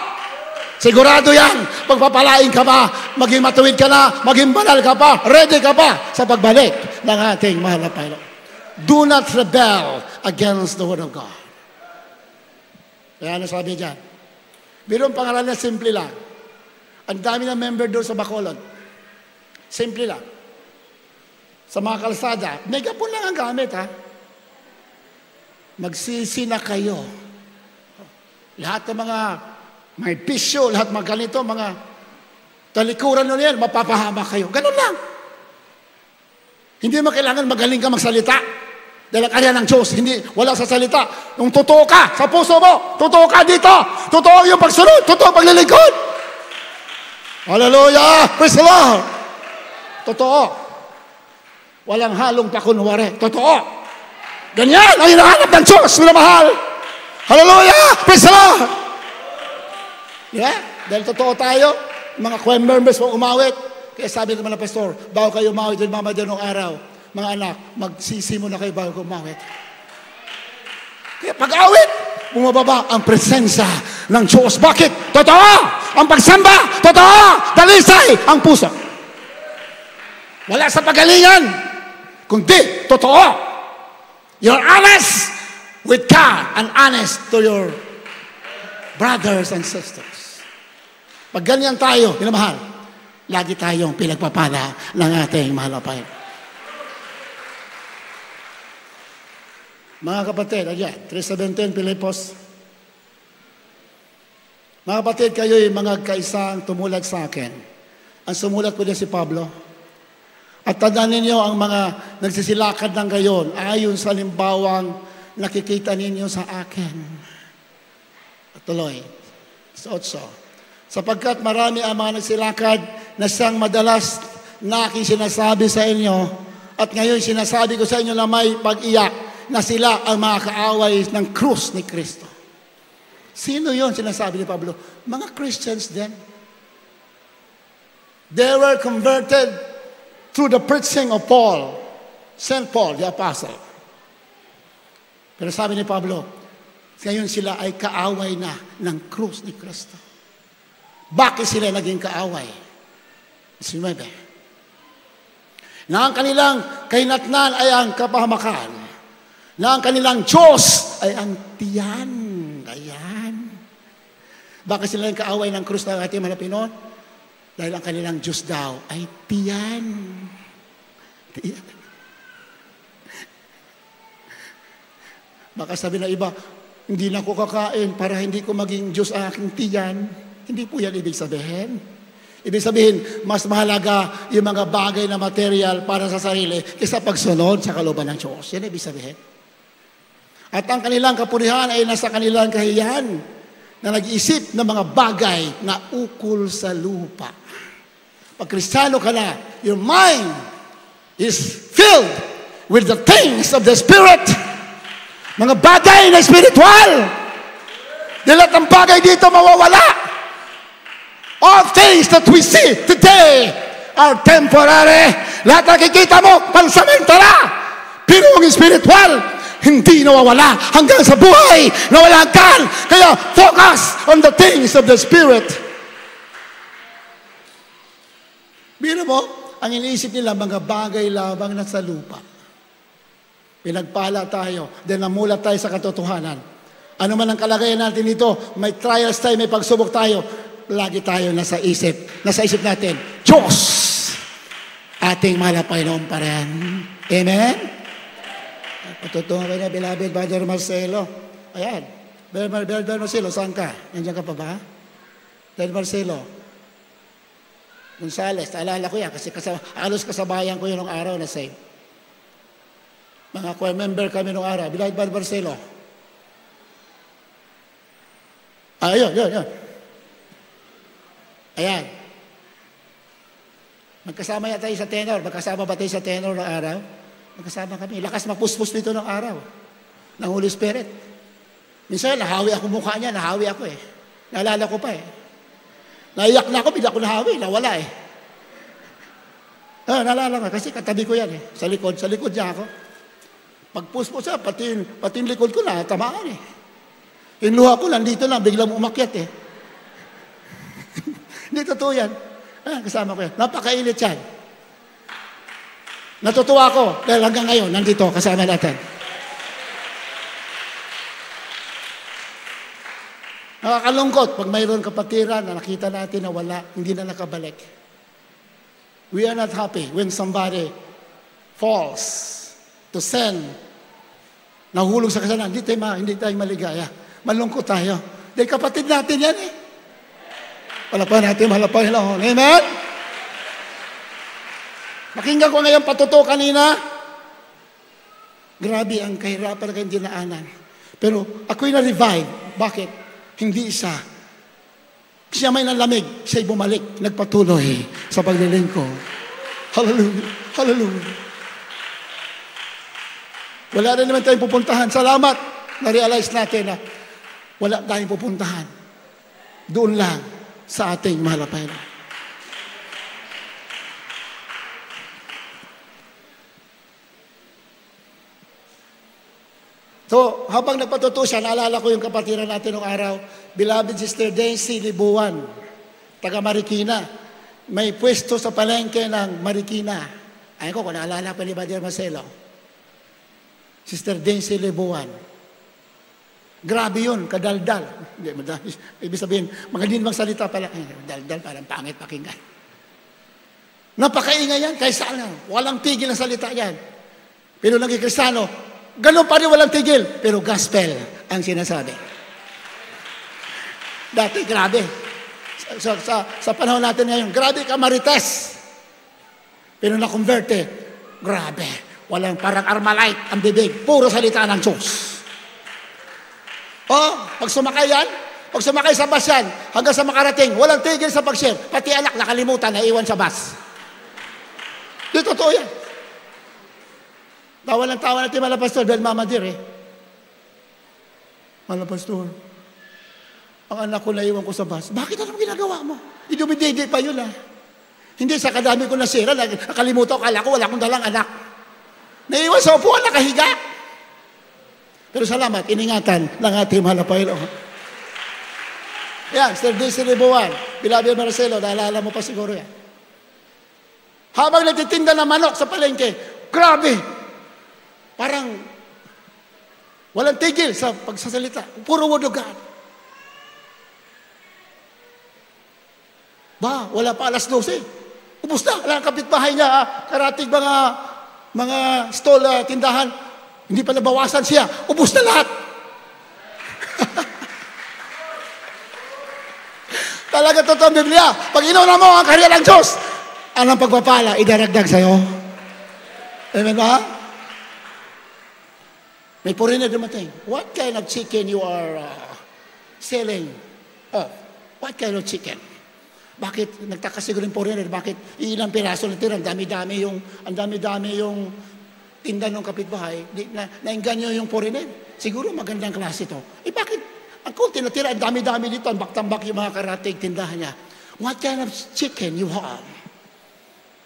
Sigurado yan, pagpapalain ka pa, maging matuwid ka na, maging banal ka pa, ready ka pa sa pagbalik ng ating mahal na Panginoon. Do not rebel against the Word of God. Kaya ano sabi dyan? Mayroong pangalan na simple lang. Ang dami na member doon sa Bacolod. Simple lang. Sa mga kalsada, megaphone lang ang gamit, ha? Magsisi na kayo. Lahat ng mga may bisyo, lahat mga ganito, mga talikuran nyo yan, mapapahama kayo. Ganun lang. Hindi mo kailangan magaling ka magsalita. Dahil ang karya ng Diyos, hindi, wala sa salita. Nung totoo ka sa puso mo, totoo ka dito, totoo yung pagsunod, totoo paglilingkod. Hallelujah! Praise the Lord! Totoo. Walang halong pakunwari. Totoo. Ganyan ang hinahanap ng Diyos, minamahal. Hallelujah! Praise the Lord! Yeah? Dahil totoo tayo, mga choir members mo umawit. Kaya sabi naman ng pastor, bago kayo umawit, yung mama din ng araw, mga anak, magsisi muna kayo bago umawit. Kaya pag-awit, bumababa ang presensya ng Diyos. Bakit? Totoo! Ang pagsamba! Totoo! Dalisay ang puso. Wala sa pagalingan, kundi totoo. You're honest with God and honest to your brothers and sisters. Pag ganyan tayo, minamahal, lagi tayong pinagpapala ng ating mahal na Panginoon. Mga kapatid, ayan, 3:17 Pilipos. Mga kapatid, kayo'y mga kaisang tumulad sa akin. Ang sumulat ko din si Pablo. At tandaan ninyo ang mga nagsisilakad ng gayon ayon sa limbawang nakikita ninyo sa akin. At tuloy, 8. Sapagkat marami ang mga nagsilakad na siyang madalas na aking sinasabi sa inyo at ngayon sinasabi ko sa inyo na may pag-iyak na sila ang mga kaaway ng krus ni Kristo. Sino yon sinasabi ni Pablo? Mga Christians din. They were converted through the preaching of Paul, St. Paul, the apostle. Pero sabi ni Pablo, ngayon sila ay kaaway na ng krus ni Kristo. Bakit sila naging kaaway? 19. Na ang kanilang kahinatnan ay ang kapahamakan. Na ang kanilang Diyos ay ang tiyan. Ayan. Bakit sila naging kaaway ng krus ng ating mga Pinoy? Dahil ang kanilang Diyos daw ay tiyan. Tiyan. Baka sabi na iba, hindi na ako kakain para hindi ko maging Diyos ang aking tiyan. Hindi po yan ibig sabihin. Ibig sabihin, mas mahalaga yung mga bagay na material para sa sarili kaysa pagsunod sa kalooban ng Diyos. Yan ibig sabihin. At ang kanilang kapurihan ay nasa kanilang kahiyan na nag-iisip ng mga bagay na ukol sa lupa. Pag Kristiyano ka na, your mind is filled with the things of the Spirit. Mga bagay na spiritual. Dahil lahat ng bagay dito mawawala. All things that we see today are temporary. Lahat na nakikita mo, pansamantala. Pero ang spiritual, hindi nawawala hanggang sa buhay na walang hanggan. Kaya focus on the things of the Spirit. Biro mo, ang iniisip nila mga bagay labang na sa lupa. Pinagpala tayo, then namulat tayo sa katotohanan. Ano man ang kalagayan natin dito, may trials tayo, may pagsubok tayo, lagi tayo nasa isip natin, Diyos, ating mahal na Panginoon pa rin. Amen? Patutungan kayo na, beloved Brother Marcelo. Ayan. Brother Marcelo, saan ka? Nandiyan ka pa ba? Brother Marcelo. Gonzales, naalala ko yan kasi halos kasabayan ko yun nung araw na save. Mga choir member kami nung araw. Beloved Brother Barcelo. Yun. Ayan. Magkasama yata tayo sa tenor. Magkasama ba tayo sa tenor ng araw? Magkasama kami. Lakas mapuspos dito ng araw. Ng Holy Spirit. Minsan, nahawi ako mukha niya. Nahawi ako eh. Naalala ko pa eh. Naiyak na ako, bigla ko nahawi, nawala eh. Naalala ko, kasi katabi ko yan eh. Sa likod niya ako. Pagpuspos siya, pati yung likod ko na, tamaan eh. Yung luha ko, nandito lang, biglang umakyat eh. Hindi totoo yan. Kasama ko yan. Napakainit yan. Natutuwa ko, dahil hanggang ngayon, nandito, kasama natin. Nakakalungkot pag mayroon kapatiran na nakita natin na wala, hindi na nakabalik. We are not happy when somebody falls to sin. Nahulog sa kasalanan, hindi tayo maligaya. Malungkot tayo. Dahil kapatid natin yan eh. Palapahan natin, malapahan lang. Amen? Pakinggan ko ngayon patuto kanina. Grabe ang kahirapan na kayong dinaanan. Pero ako'y na-revive. Bakit? Hindi isa. Siya may nalamig, siya'y bumalik, nagpatuloy sa paglilingkod. Hallelujah. Hallelujah. Wala rin naman tayong pupuntahan. Salamat. Na-realize natin na wala tayong pupuntahan. Doon lang sa ating mahal na Panginoon. So, habang nagpatuto siya, naalala ko yung kapatiran natin noong araw, beloved Sister Daisy Libuan, taga Marikina. May pwesto sa palengke ng Marikina. Ayun ko, kung naalala pa ni Brother Marcelo. Sister Daisy Libuan. Grabe yun, kadaldal. Ibig sabihin, mga hindi magsalita pala. Daldal, parang pangit pakinggan. Napakaingay yan, kaysa walang tigil na salita yan. Pero naging Kristiyano, ganun pa rin walang tigil, pero gospel ang sinasabi. Dati, grabe. Sa panahon natin ngayon, grabe ka marites. Pero na-converte, grabe. Walang parang Armalite ang bibig. Puro salita ng Diyos. Pag sumakay yan, pag sumakay sa bus yan, hanggang sa makarating, walang tigil sa pag-share. Pati anak, nakalimutan, naiwan sa bus. Di totoo yan. Tawa natin, Mala Pastor, dahil Mama Dear eh. Mala Pastor, ang anak ko naiwan ko sa bus. Bakit ano ginagawa mo? Idumidede pa yun ah. Hindi sa kadami ko nasira, nakalimutan ko, kala ko wala akong dalang anak. Naiwan sa upuan, nakahiga. Pero salamat, iningatan ng ating mahal na Panginoon. Yan, Sir Daisy Libuan, Beloved Marcelo, naalala mo pa siguro yan. Habang nagtitinda ng manok sa palengke, grabe! Parang walang tigil sa pagsasalita. Puro word of God. Wala pa alas 12. Ubus na. Wala ang kapitbahay niya. Karating mga stall, tindahan. Hindi pa nabawasan siya. Ubus na lahat. Talaga totoo ang Biblia. Pag inuna mo ang karya ng Diyos, anong pagpapala, idaragdag sa'yo. Amen ba? May foreigner dumating. What kind of chicken you are selling? What kind of chicken? Bakit nagtaka siguro yung foreigner? Bakit ilang piraso na tira? Ang dami-dami yung tinda ng kapitbahay. Nainganyo yung foreigner. Siguro magandang klase to. Bakit? Ang konti na tira, ang dami-dami dito. Ang tambak yung mga karatig tindahan niya. What kind of chicken you have?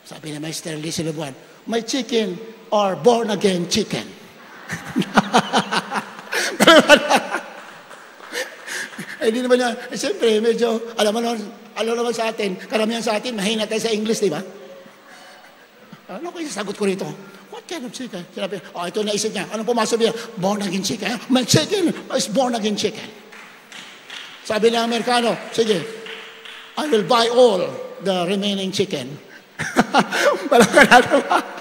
Sabi na Mr. Lizzie Lebuan, my chicken are born-again chicken. Hindi naman niya, siyempre, medyo, alam naman sa atin, karamihan sa atin, mahina tayo sa English, di ba? Ano kaya sagot ko rito? What kind of chicken? Sinabi, ito naisip niya. Anong pumasok niya? Born again chicken. My chicken is born again chicken. Sabi ng Amerikano, sige, I will buy all the remaining chicken. Walang kanagawa.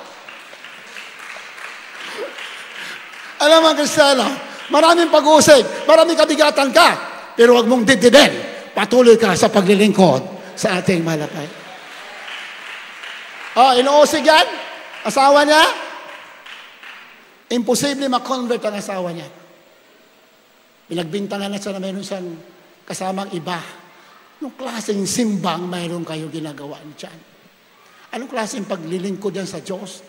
Alam mo, Kristiyano, maraming pag-uusig, maraming kabigatan ka, pero huwag mong didibin. Patuloy ka sa paglilingkod sa ating malapay. Oh, inuusig yan? Asawa niya? Imposible makonvert ang asawa niya. Pinagbintangan na siya na mayroon siyang kasamang iba. Anong klaseng simbang mayroon kayo ginagawa dyan? Anong klaseng paglilingkod yan sa Diyos?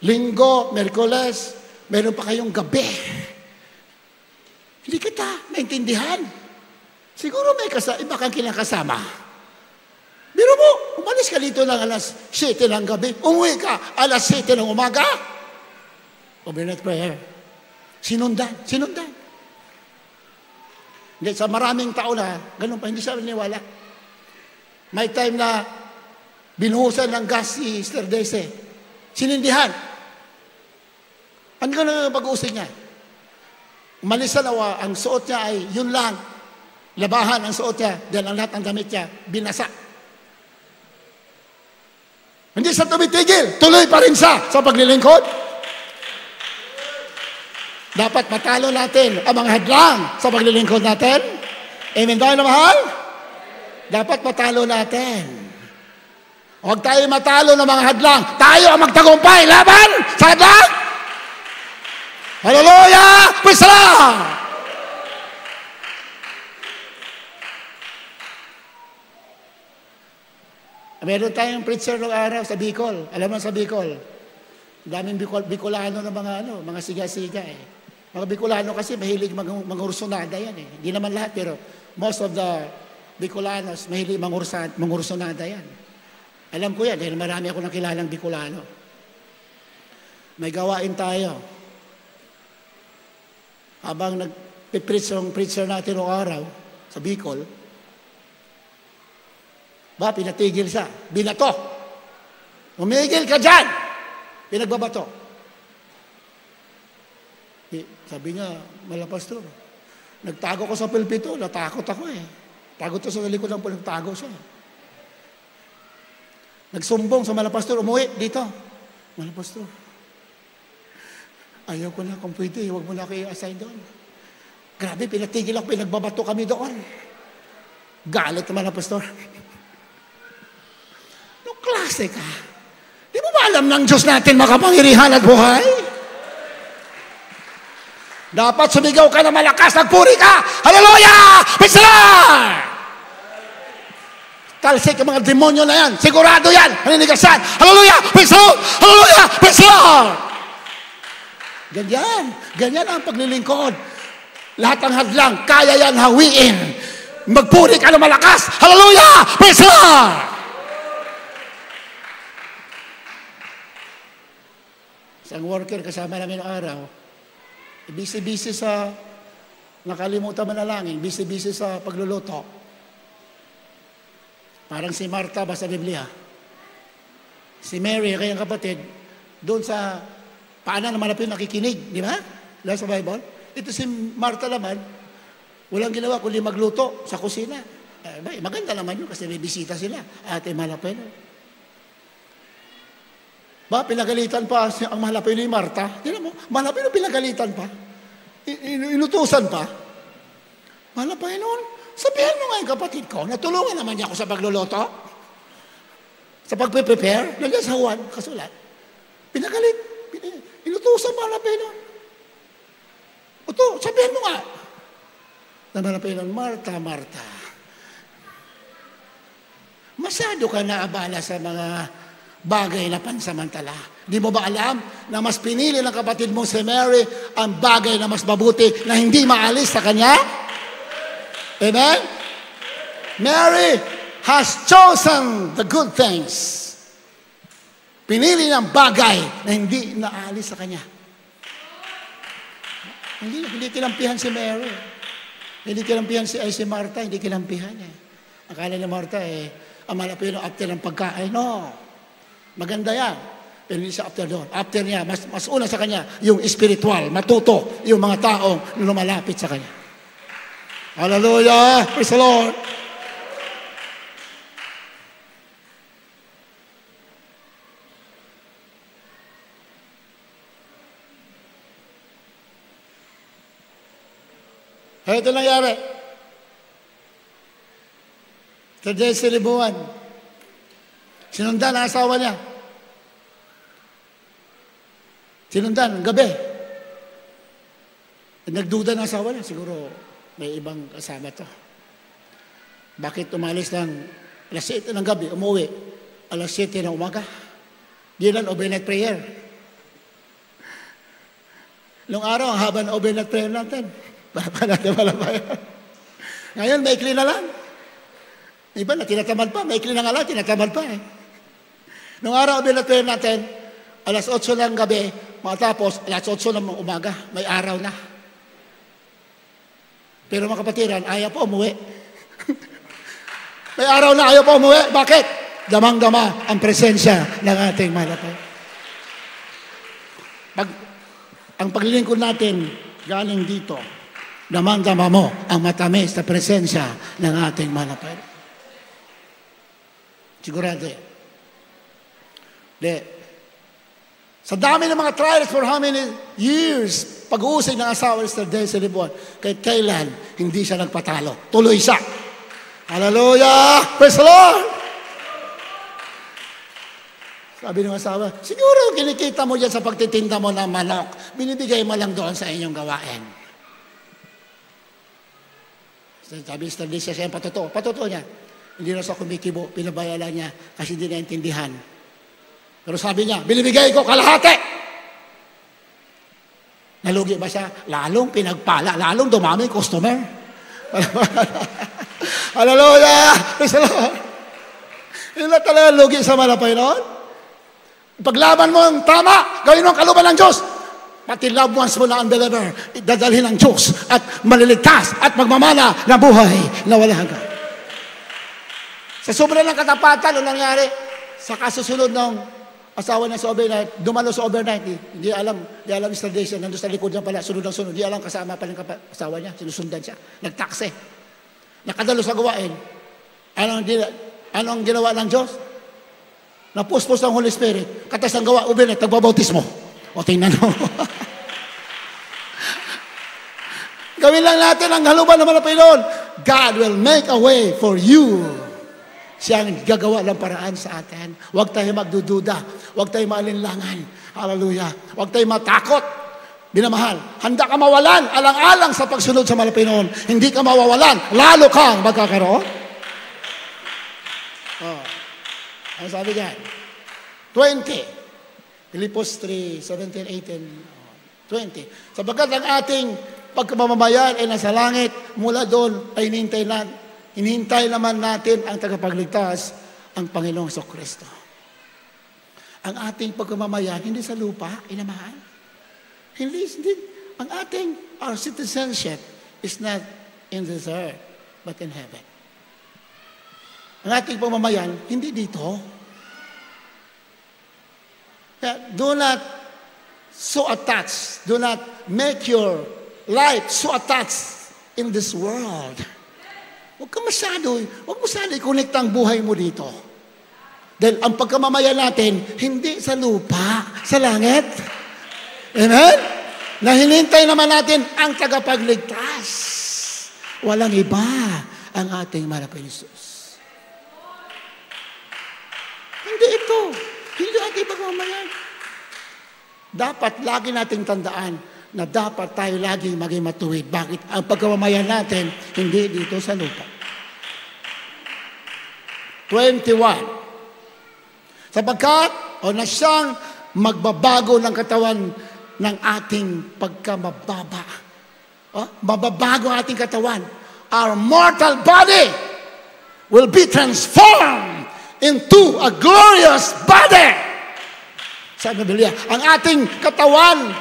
Linggo, Merkules, mayroon pa kayong gabi. Hindi kita maintindihan. Siguro may iba kang kinakasama. Biro mo, umalis ka dito ng alas 7 ng gabi, umuwi ka alas 7 ng umaga. Overnight prayer. Sinundan. Hindi, sa maraming tao na, ganun pa, hindi siya naniwala. May time na binuhusan ng gas si Sister Dese. Sinindihan. Ano ka na pag-uusig niya? Umalis sa nawa, ang suot niya ay yun lang. Labahan ang suot niya, dahil ang lahat ng damit niya, binasa. Hindi siya tumitigil, tuloy pa rin siya sa paglilingkod. Dapat matalo natin ang mga hadlang sa paglilingkod natin. Amen tayo na mahal? Dapat matalo natin. Huwag tayo matalo ng mga hadlang. Tayo ang magtagumpay laban sa hadlang. Hallelujah! Praise the Lord! Meron tayong preacher ng araw sa Bicol. Alam mo sa Bicol, daming Bicolano na mga siga-siga eh. Mga Bicolano kasi mahilig mangursunada yan eh. Hindi naman lahat pero most of the Bicolanos mahilig mangursunada yan. Alam ko yan dahil marami ako nakilalang Bicolano. May gawain tayo. Habang nag-preach yung preacher natin ng araw sa Bicol, pinatigil siya. Binato. Umigil ka dyan. Pinagbabato. Sabi niya, Malapastor, nagtago ko sa pulpito. Natakot ako eh. Tago to sa likod ng pulpito. Nagtago siya. Nagsumbong sa Malapastor. Umuwi dito. Malapastor, ayaw ko na kung pwede. Huwag mo na kayo assign doon. Grabe, pinatigil ako. Pinagbabato kami doon. Galit naman ang pastor. Klase ka. Di mo ba alam ng Diyos natin makapangyarihan at buhay? Dapat sumigaw ka na malakas, nagpuri ka. Hallelujah! Praise the Lord! Talsik ang mga demonyo na yan. Sigurado yan. Maninigasan. Hallelujah! Praise the Lord! Hallelujah! Praise the Lord! Ganyan ang paglilingkod. Lahat ng hadlang, kaya yan hawiin. Magpuri ka na malakas. Hallelujah! Praise the Lord! Isang worker kasama namin ng araw, busy-busy sa nakalimutan manalangin, busy-busy sa pagluluto. Parang si Martha ba sa Biblia? Si Mary, kanyang kapatid, doon sa paanan na malapit nakikinig, di ba? Dahil sa Bible. Ito si Martha naman, walang ginawa kundi magluto sa kusina. Maganda naman yun kasi may bisita sila. Ate malapit. Pinagalitan pa ang malapit ni Martha. Tignan mo, malapit pinagalitan pa. Inutusan pa. Malapit noon, sabihan mo nga yung kapatid ko, natulungan naman niya ako sa pagluluto. Sa pagpe-prepare, nandiyan sa Juan, kasulat. Pinagalit. Inutusan malapit noon. Sabihan mo nga. Malapit noon, Martha. Masyado ka naabala sa mga bagay na pansamantala. Di mo ba alam na mas pinili ng kapatid mo si Mary ang bagay na mas mabuti na hindi maalis sa kanya? Amen? Mary has chosen the good things. Pinili ng bagay na hindi naalis sa kanya. Hindi kinampihan si Mary. Hindi kinampihan si Martha. Hindi kinampihan eh. Akala ni Martha ang malapit after ng pagkain. No. Maganda yan. Pero hindi siya after doon. After niya, mas una sa kanya, yung spiritual, matuto, yung mga taong lumalapit sa kanya. Hallelujah! Praise the Lord! Ito nangyari. Sa Jesse Libuan. Sinundan ang asawa niya. Sinundan, gabi. Nagduda ng asawa niya. Siguro may ibang kasama to. Bakit umalis ng alas 7 ng gabi, umuwi, alas 7 ng umaga? Di lang overnight prayer. Nung araw, ang haba ng overnight prayer natin. Para natin malabayan. Ngayon, maikli na lang. Iba na, tinatamad pa. Maikli na nga lang, tinatamad pa eh. Nung araw, overnight prayer natin, alas 8 ng gabi, matapos, alas 8 ng umaga, may araw na. Pero mga kapatiran, ayaw po umuwi. May araw na ayaw pa umuwi. Bakit? Damang-dama ang presensya ng ating malapay. Ang paglilingkod natin galing dito, damang-dama mo ang matamis na presensya ng ating malapay. Sigurado eh. Sa dami ng mga trials for how many years, pag-uusay ng asawa ni Sister Daisy Libuan, kahit kailan, hindi siya nagpatalo. Tuloy siya. Hallelujah! Praise the Lord! Sabi ng asawa, siguro kinikita mo dyan sa pagtitinda mo ng manok, binibigay mo lang doon sa inyong gawain. Sabi ni Sister Daisy, siya patotoo. Patotoo niya. Hindi na siya kumikibo, pinabayala niya kasi hindi naintindihan. Pero sabi niya, binibigay ko kalahati. Nalugi ba siya? Lalong pinagpala, lalong dumami customer. Hallelujah! Praise the Lord! Yun na talaga lugi sa malapay noon. Paglaban mo ang tama, gawin mo ang kaluban ng Diyos. Pati loved ones mo na unbeliever, dadalhin ng Diyos at maliligtas at magmamana na buhay na wala hanggan. Sa sobrang ng katapatan, ano nangyari? Sa kasusunod ng asawa niya sa overnight, dumalo sa overnight, hindi alam Mr. Daisy, nandun sa likod niya pala, sunod ang sunod, hindi alam kasama pa ng asawa niya, sinusundan siya, nagtakse. Nakadalo sa gawain. Anong ginawa ng Diyos? Napuspos ng Holy Spirit. Katas ng gawa, ubinet, nagbabautismo. O tingnan mo. Gawin lang natin ang haluban ng malapay noon. God will make a way for you. Siya ang gagawa ng paraan sa atin. Huwag tayo magdududa. Huwag tayo maalinlangan. Hallelujah. Huwag tayo matakot. Binamahal, handa ka mawalan, alang-alang sa pagsunod sa malapay noon. Hindi ka mawawalan, lalo kang magkakaroon. Ano sabi dyan? 20. Filipos 3, 17, 18, 20. Sabagat ang ating pagkamamayan ay nasa langit, mula doon ay hinihintay naman natin ang tagapagligtas, ang Panginoong Kristo. Ang ating pagkamamayan, hindi sa lupa, inamahal. Hindi. Our citizenship is not in this earth, but in heaven. Ang ating pamamayan, hindi dito. Do not so attached. Do not make your life so attached in this world. Huwag masyado i-connect ang buhay mo dito. Dahil ang pagkamamayan natin, hindi sa lupa, sa langit. Amen? Na hinintay naman natin ang tagapagligtas. Walang iba ang ating mahal na Jesus. Hindi ito. Hindi ating pagmamayan. Dapat lagi nating tandaan na dapat tayo lagi maging matuwid. Bakit? Ang pagmamayan natin, hindi dito sa lupa. 21. Sapagkat, na siyang magbabago ng katawan ng ating pagkamababa. Mababago ang ating katawan. Our mortal body will be transformed into a glorious body. Sabi ng Biblia, ang ating katawan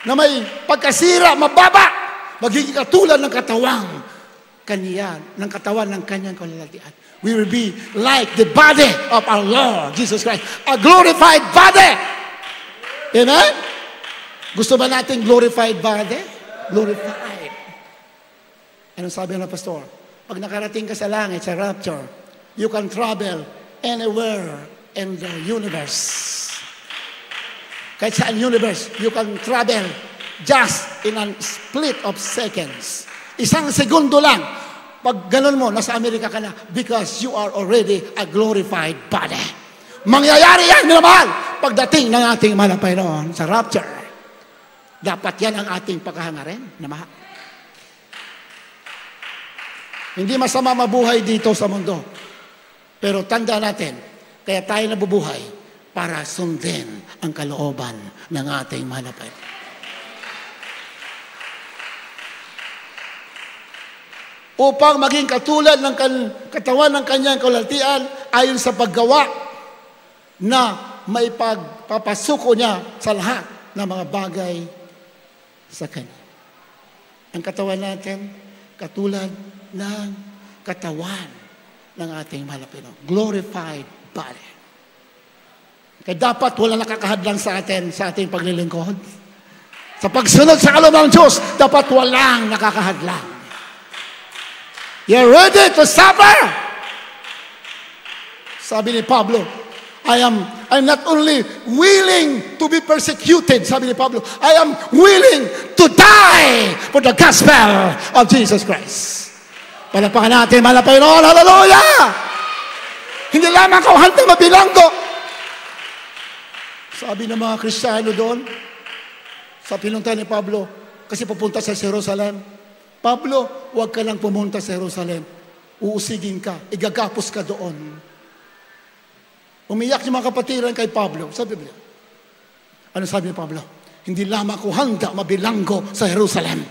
na may pagkasira, mababa, magiging katulad ng katawan ng kanyang kalalatian. We will be like the body of our Lord Jesus Christ, a glorified body. Amen? Gusto ba natin glorified body? Glorified. Anong sabi ng pastor? Pag nakarating ka sa langit, sa rapture, you can travel anywhere in the universe. Kahit saan universe, you can travel just in a split of seconds. Isang segundo lang. Pag ganun mo, nasa Amerika ka na because you are already a glorified body. Mangyayari yan, minamahal, pagdating ng ating mahal na Panginoon sa rapture. Dapat yan ang ating paghahangarin, minamahal. Hindi masama mabuhay dito sa mundo. Pero tanda natin, kaya tayo nabubuhay para sundin ang kalooban ng ating mahal na Panginoon. Upang maging katulad ng katawan ng kanyang kaluwalhatian ayon sa paggawa na may pagpapasuko niya sa lahat ng mga bagay sa kanya. Ang katawan natin, katulad ng katawan ng ating mahal na Panginoon. Glorified body. Kaya dapat wala nakakahadlang sa atin, sa ating paglilingkod. Sa pagsunod sa kalooban ng Diyos, dapat walang nakakahadlang. You're ready to suffer? Sabi ni Pablo, I'm not only willing to be persecuted, sabi ni Pablo, I am willing to die for the gospel of Jesus Christ. Palapakan natin, mahal na Panginoon, hallelujah! Hindi lamang ako hantang mabilanggo. Sabi ng mga Kristiyano doon, sa pinunta ni Pablo, kasi pupunta sa Jerusalem, Pablo, huwag ka lang pumunta sa Jerusalem. Uusigin ka, igagapos ka doon. Umiyak yung mga kapatiran kay Pablo. Sabi niya, ano sabi ni Pablo? Hindi lamang ako handa mabilanggo sa Jerusalem.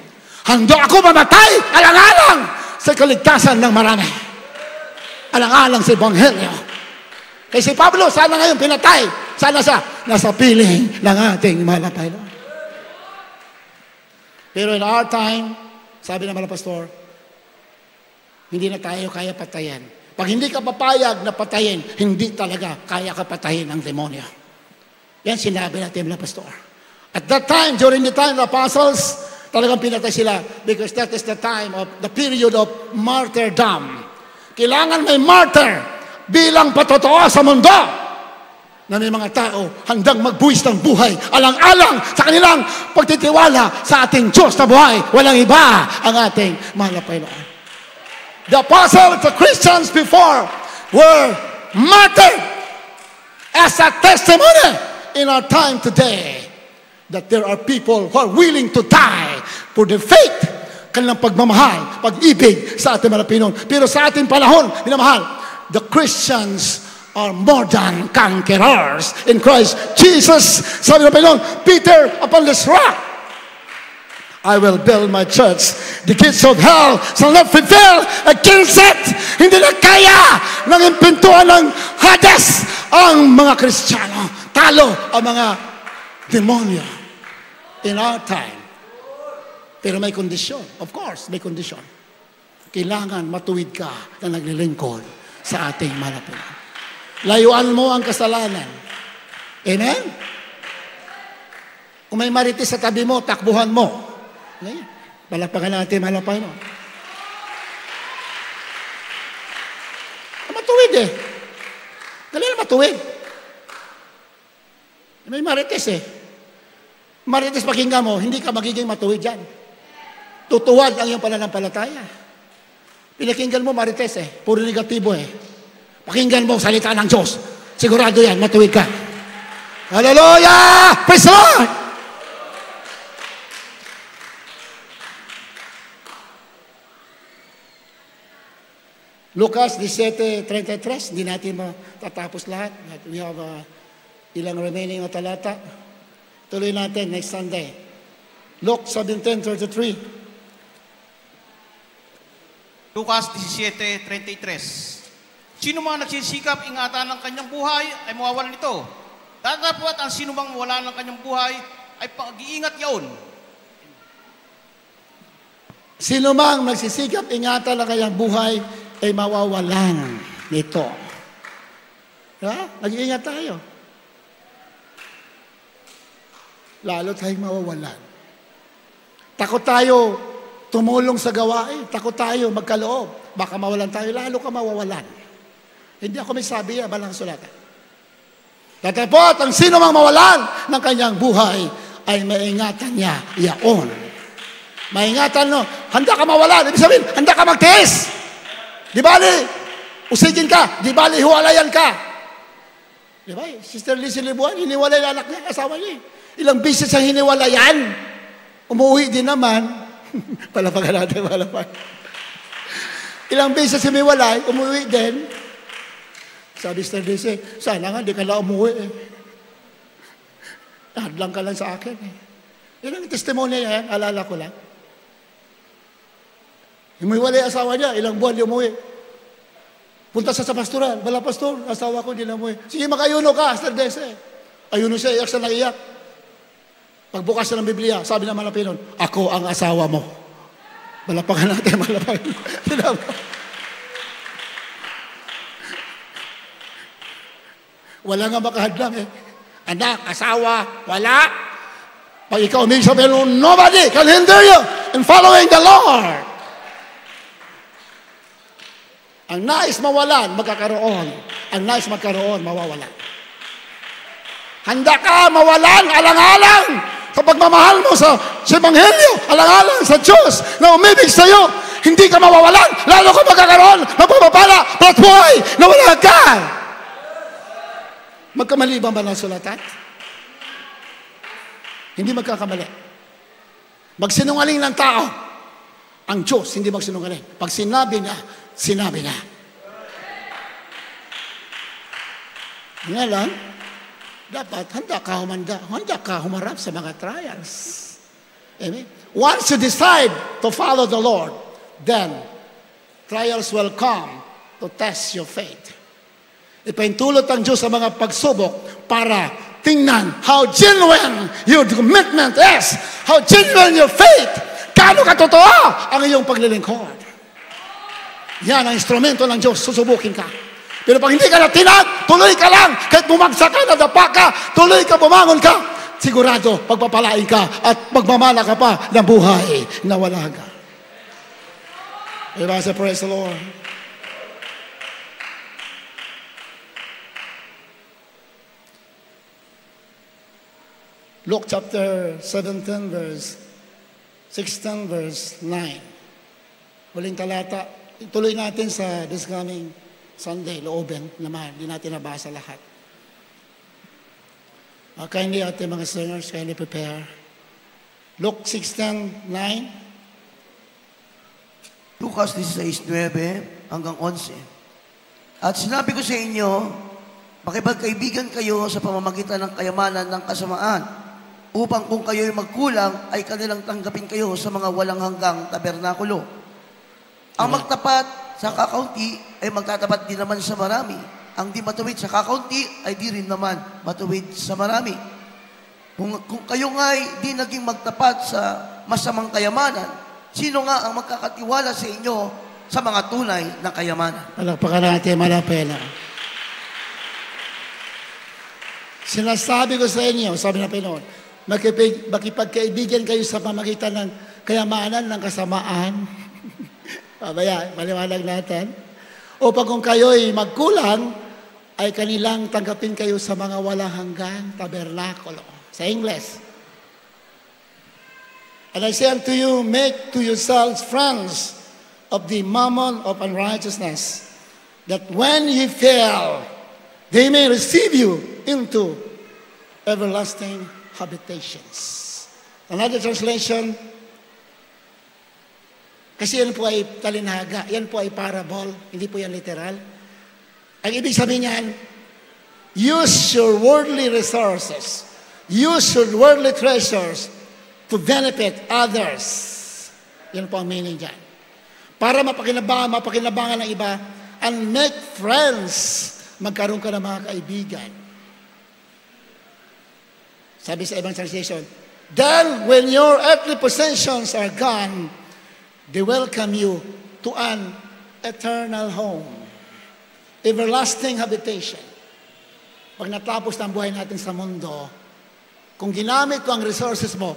Handa ako mamatay, alang-alang sa kaligtasan ng marami. Alang-alang sa Ebanghelyo. Kaya si Pablo, sana ngayon pinatay. Sana nasa piling ng ating mahal na Panginoon. Pero in our time, sabi ng mga pastor, hindi na tayo kaya patayin. Pag hindi ka papayag na patayin, hindi talaga kaya ka patayin ng demonyo. Yan sinabi natin mga pastor. At that time, during the time of the apostles, talagang pinatay sila because that is the time of the period of martyrdom. Kailangan may martyr bilang patotoo sa mundo na may mga tao handang magbuwis ng buhay, alang-alang sa kanilang pagtitiwala sa ating Diyos na buhay. Walang iba ang ating mahal na Panginoon. The apostles, the Christians before were martyred as a testimony in our time today that there are people who are willing to die for the faith, kanilang pagmamahal, pag-ibig sa ating mahal na Panginoon. Pero sa ating panahon, minamahal, the Christians are more than conquerors in Christ Jesus. Sabi ng Panginoon, Peter, upon this rock, I will build my church. The gates of hell shall not prevail against it. Hindi na kaya ng impintuan ng Hades ang mga Kristiyano. Talo ang mga demonyo in our time. Pero may kondisyon. Of course, may kondisyon. Kailangan matuwid ka na naglilingkod sa ating mahal na Panginoon. Layuan mo ang kasalanan. Amen? Kung may marites sa tabi mo, takbuhan mo. Ngayon, palapakan natin, mahal na Panginoon. Matuwid eh. Dali na matuwid. May marites eh. Marites pakinggan mo, hindi ka magiging matuwid dyan. Tutuwad ang iyong pananampalataya. Pinakinggan mo marites eh. Puro negatibo eh. Pakinggan mo salita ng Diyos. Sigurado yan, matuwid ka. Hallelujah! Praise the Lord! Lucas 17:33, hindi natin matatapos lahat. We have ilang remaining na talata. Tuloy natin next Sunday. Luke 17:33. Lucas 17:33. Sino mang nagsisikap ingatan ng kanyang buhay ay mawawalan nito. Datapwat ang sino mang mawala ng kanyang buhay ay pag-iingat yaon. Sino mang nagsisikap ingatan ng kanyang buhay ay mawawalan nito. Mag-iingat tayo. Lalo tayong mawawalan. Takot tayo tumulong sa gawain. Takot tayo magkaloob. Baka mawalan tayo, lalo ka mawawalan. Hindi ako may sabi, balang sulatan. Tatapot, ang sino mang mawalan ng kanyang buhay ay maingatan niya yaon. Maingatan, no? Handa ka mawalan. Ibig sabihin, handa ka magtiis. Di bali, usigin ka. Di bali, huwalayan ka. Di ba? Sister Lizzie Libuan, hiniwalay na anak niya, asawa niya. Ilang beses ang hiniwalayan. Umuwi din naman. Palapagan natin, palapag. Ilang beses hiniwalay, umuwi din. Sabi Sister Lizzie, sana nga di ka na umuwi eh. Hadlang ka lang sa akin eh. Yan ang testimony niya, alala ko lang. Himiwalay asawa niya, ilang buwan di umuwi. Punta sa pastoral, bala pastor, asawa ko di na umuwi. Sige, makayuno ka, Sister Dese. Ayuno siya, iyak siya na iyak. Pagbukas siya ng Biblia, sabi naman ng Pinon, ako ang asawa mo. Malapagan natin, malapagan. Wala nga makahadlang eh. Anak, asawa, wala. Pag ikaw may sabihin, nobody can hinder you in following the Lord. Ang nais mawalan, magkakaroon. Ang nais magkaroon, mawawalan. Handa ka mawalan, alang-alang sa pagmamahal mo sa Ebanghelyo, alang-alang sa Diyos na umibig sa iyo. Hindi ka mawawalan, lalo ka magkakaroon ng pagpapala, at buhay na wala ka. Magkamali ba ng sulatan? Hindi magkakamali. Magsinungaling ng tao. Ang Diyos, hindi magsinungaling. Pag sinabi niya, sinabi niya. Nga lang, dapat handa ka humarap sa mga trials. Amen? Once you decide to follow the Lord, then trials will come to test your faith. Ipaintulot ang Diyos sa mga pagsubok para tingnan how genuine your commitment is, how genuine your faith, gaano katotoo ang iyong paglilingkod. Yan ang instrumento ng Diyos, susubukin ka. Pero pag hindi ka natinag, tuloy ka lang. Kahit bumagsak ka, nadapa ka, tuloy ka, bumangon ka. Sigurado, pagpapalain ka at magmamala ka pa ng buhay na wala ka. Diba? So praise the Lord. Luke chapter 17, verse 16, verse 9. Huling talata. Ituloy natin sa this coming Sunday, loobin naman. Hindi natin nabasa lahat. Kindly ating mga singers, kindly prepare. Luke 16, 9. Lucas 16:9 hanggang 11. At sinabi ko sa inyo, makipagkaibigan kayo sa pamamagitan ng kayamanan ng kasamaan, upang kung kayo'y magkulang, ay kanilang tanggapin kayo sa mga walang hanggang tabernakulo. Ang magtapat sa kakaunti ay magtatapat din naman sa marami. Ang di matuwid sa kakaunti ay di rin naman matuwid sa marami. Kung kayo nga'y di naging magtapat sa masamang kayamanan, sino nga ang magkakatiwala sa inyo sa mga tunay na kayamanan? Palakpakan natin, malapela. Sinasabi ko sa inyo, sabi na Pinoon, makipagkaibigan kayo sa pamagitan ng kayamanan ng kasamaan. Babaya, maliwanag natin. Upang kung kayo'y magkulang, ay kanilang tanggapin kayo sa mga walang hanggang tabernakulo. Sa English. And I say unto you, make to yourselves friends of the mammon of unrighteousness, that when ye fail, they may receive you into everlasting habitations. Another translation, kasi yan po ay talinhaga, yan po ay parable, hindi po yan literal. Ang ibig sabihin niyan, use your worldly resources, use your worldly treasures to benefit others. Yan po ang meaning dyan. Para mapakinabangan ng iba, and make friends, magkaroon ka ng mga kaibigan. Sabi sa ibang translation, then when your earthly possessions are gone, they welcome you to an eternal home, everlasting habitation. Pag natapos ng buhay natin sa mundo, kung ginamit mo ang resources mo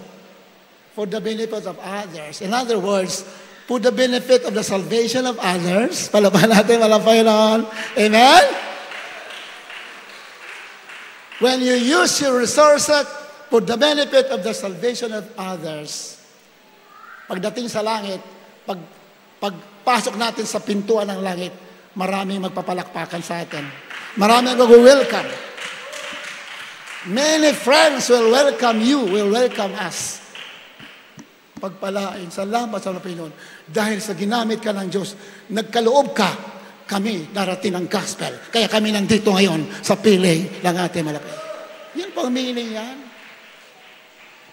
for the benefit of others, in other words, for the benefit of the salvation of others, palaban natin, malapay noon. Amen? When you use your resources for the benefit of the salvation of others, pagdating sa langit, pagpasok natin sa pintuan ng langit, maraming magpapalakpakan sa atin. Maraming mag-welcome. Many friends will welcome you, will welcome us. Pagpalain, salamat sa Panginoon. Dahil sa ginamit ka ng Diyos, nagkaloob ka, kami darating ng gospel. Kaya kami nandito ngayon sa piling ng ating malapit. Yan po ang meaning yan.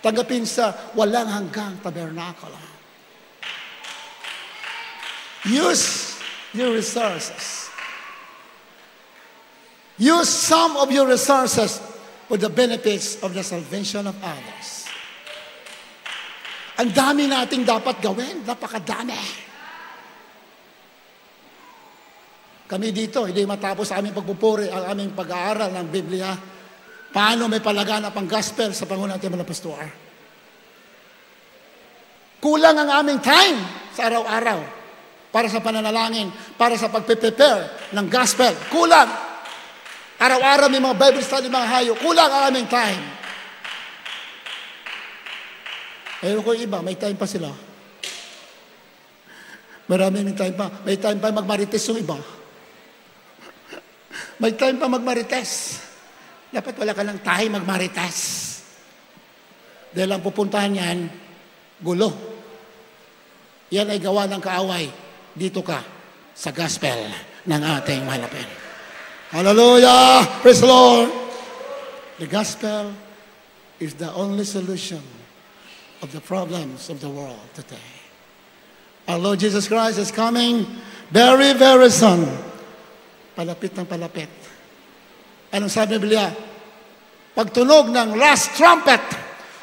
Tanggapin sa walang hanggang tabernacle. Use your resources. Use some of your resources for the benefits of the salvation of others. Ang dami nating dapat gawin. Napakadami. Kami dito, hindi matapos sa aming pagpupuri, ang aming pag-aaral ng Biblia. Paano may palaganap ang gospel sa pangunan natin mga pastor? Kulang ang aming time sa araw-araw para sa pananalangin, para sa pagpe-prepare ng gospel. Kulang. Araw-araw may mga Bible study, mga hayo. Kulang ang aming time. Ayun ko iba, may time pa sila. Marami may time pa. May time pa magmarites yung iba. May time pa magmarites. Dapat wala ka ng time magmarites. Dahil ang pupuntahan yan, gulo. Yan ay gawa ng kaaway. Dito ka sa gospel ng ating malapit. Hallelujah! Praise the Lord! The gospel is the only solution of the problems of the world today. Our Lord Jesus Christ is coming very, very soon. Palapit ng palapit. Anong sabi ng Biblia? Pagtunog ng last trumpet,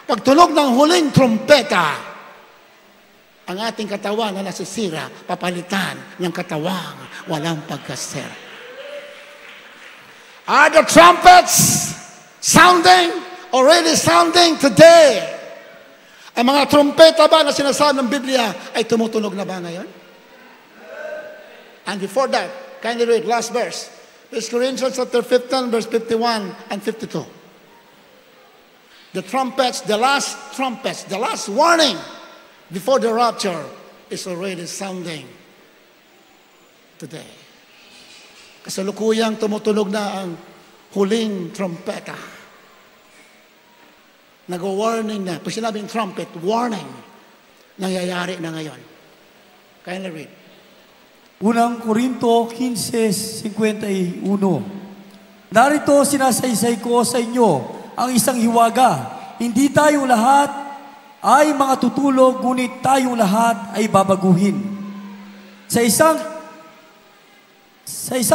pagtunog ng huling trumpeta, ang ating katawan na nasisira, papalitan ng katawang walang pagkasira. Are the trumpets sounding, already sounding today? Ang mga trumpeta ba na sinasabi ng Biblia ay tumutunog na ba ngayon? And before that, kindly read last verse. 1 Corinthians chapter 15, verse 51 and 52. The trumpets, the last warning before the rapture is already sounding today. Kasalukuyang tumutunog na ang huling trumpeta. Nag-warning na. Pag sinabing trumpet, warning. Nangyayari na ngayon. Kindly read. Unang Korinto 15:51. Narito sinasaysay ko sa inyo ang isang hiwaga. Hindi tayong lahat ay mga tutulog, ngunit tayong lahat ay babaguhin. Sa isang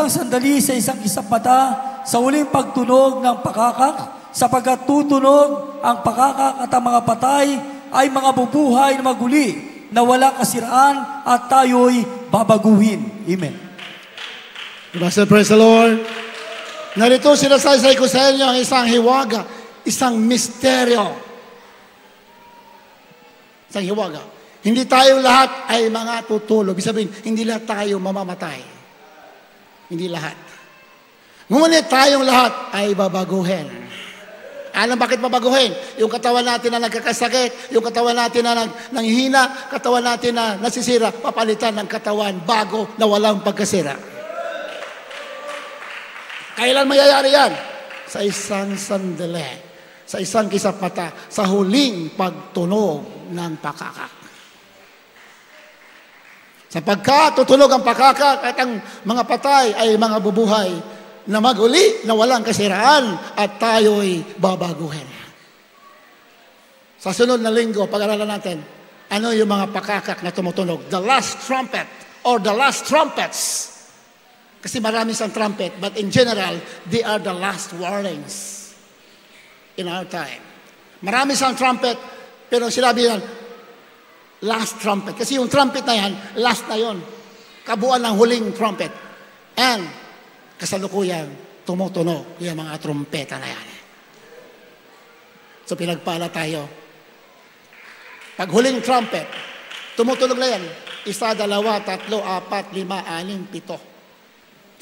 sandali, sa isang isapata, sa huling pagtunog ng pakakak, sapagkat tutunog ang pakakak at ang mga patay ay mga bubuhay na maguli na walang kasiraan at tayo'y babaguhin. Amen. Pastor, praise the Lord. Narito sinasaysay ko sa inyo ang isang hiwaga, isang misteryo. Isang hiwaga. Hindi tayo lahat ay mga tutulog. Ibig sabihin, hindi lahat tayo mamamatay. Hindi lahat. Ngunit tayong lahat ay babaguhin. Alam bakit babaguhin? Yung katawan natin na nagkakasakit, yung katawan natin na nanghihina, katawan natin na nasisira, papalitan ng katawan bago na walang pagkasira. Kailan mayayari yan? Sa isang sandali, sa isang kisapata, sa huling pagtunog ng pakakak. Sapagkat tutunog ang pakakak at ang mga patay ay mga bubuhay na maguli na walang kasiraan at tayo'y babaguhin. Sa sunod na linggo, pag-aralan natin, ano yung mga pakakak na tumutunog? The last trumpet or the last trumpets. Kasi marami sang trumpet, but in general, they are the last warnings in our time. Marami sang trumpet, pero sinabi yan, last trumpet. Kasi yung trumpet na yan, last na yon. Kabuuan ng huling trumpet. And kasalukuyang tumutunog yung mga trumpeta na yan. So pinagpala tayo. Pag huling trumpet, tumutunog na yan. 1, 2, 3, 4, 5, 6, 7.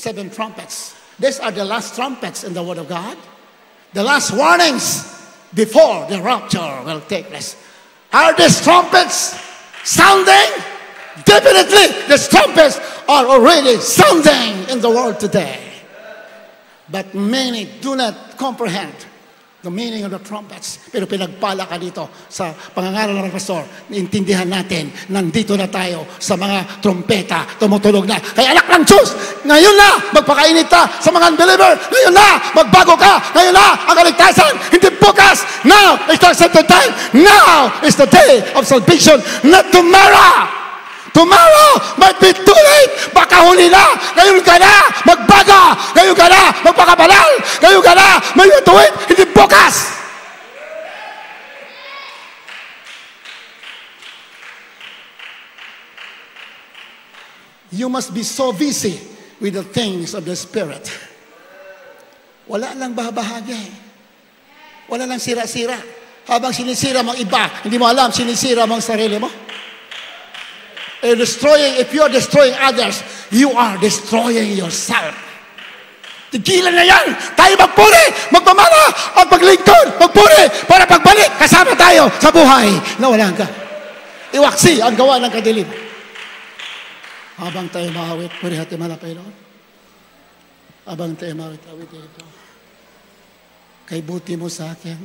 7 trumpets. These are the last trumpets in the Word of God. The last warnings before the rapture will take place. Are these trumpets sounding? Definitely, the trumpets are already sounding in the world today. But many do not comprehend the meaning of the trumpets. Pero pinagpala ka dito sa pangangaral ng pastor. Naintindihan natin, nandito na tayo sa mga trompeta, tumutulog na. Kaya anak ng Diyos, ngayon na magpakainit ka sa mga unbeliever. Ngayon na magbago ka. Ngayon na ang kaligtasan. Hindi bukas. Now is the accepted time. Now is the day of salvation. Not tomorrow. Tomorrow might be too late. Baka huli na. Ngayon ka na magbago. Ngayon ka na magpakabanal. Ngayon ka na magtuwid. Hindi bukas. You must be so busy with the things of the Spirit. Wala lang bahagi. Wala lang sira-sira. Habang sinisira mong iba, hindi mo alam, sinisira mong sarili mo. If you are destroying others, you are destroying yourself. Tigilan na yan. Tayo magpuri, magpamana, at maglingkod, magpuri, para pagbalik, kasama tayo sa buhay na walang ka. Iwaksi ang gawa ng kadilim. Habang tayo maawit, puri hati malapay noon. Habang tayo maawit, awit ito. Kay buti mo sa akin.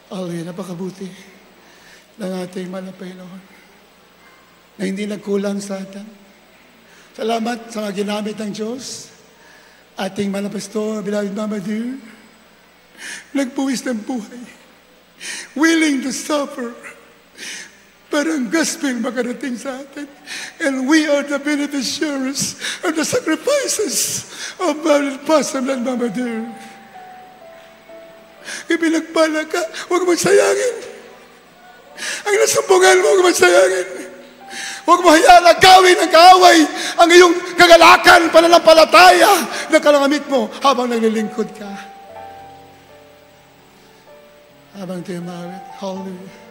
Hallelujah, napakabuti ng ating malapay noon. Na hindi nagkulang sa atin. Salamat sa mga ginamit ng Diyos. Ating mga pastor, beloved Mama dear, nagpuwis ng buhay. Willing to suffer para ang gospel makarating sa atin. And we are the beneficiaries of the sacrifices of our Pastor and Mama dear. Ipinagpala ka, huwag mong sayangin. Ang nasumpungan mo, huwag mong sayangin. Huwag mo hayaan na gawin ng kaaway ang iyong kagalakan, pananampalataya na kalangamit mo habang naglilingkod ka. Habang tayo mawit. Hallelujah.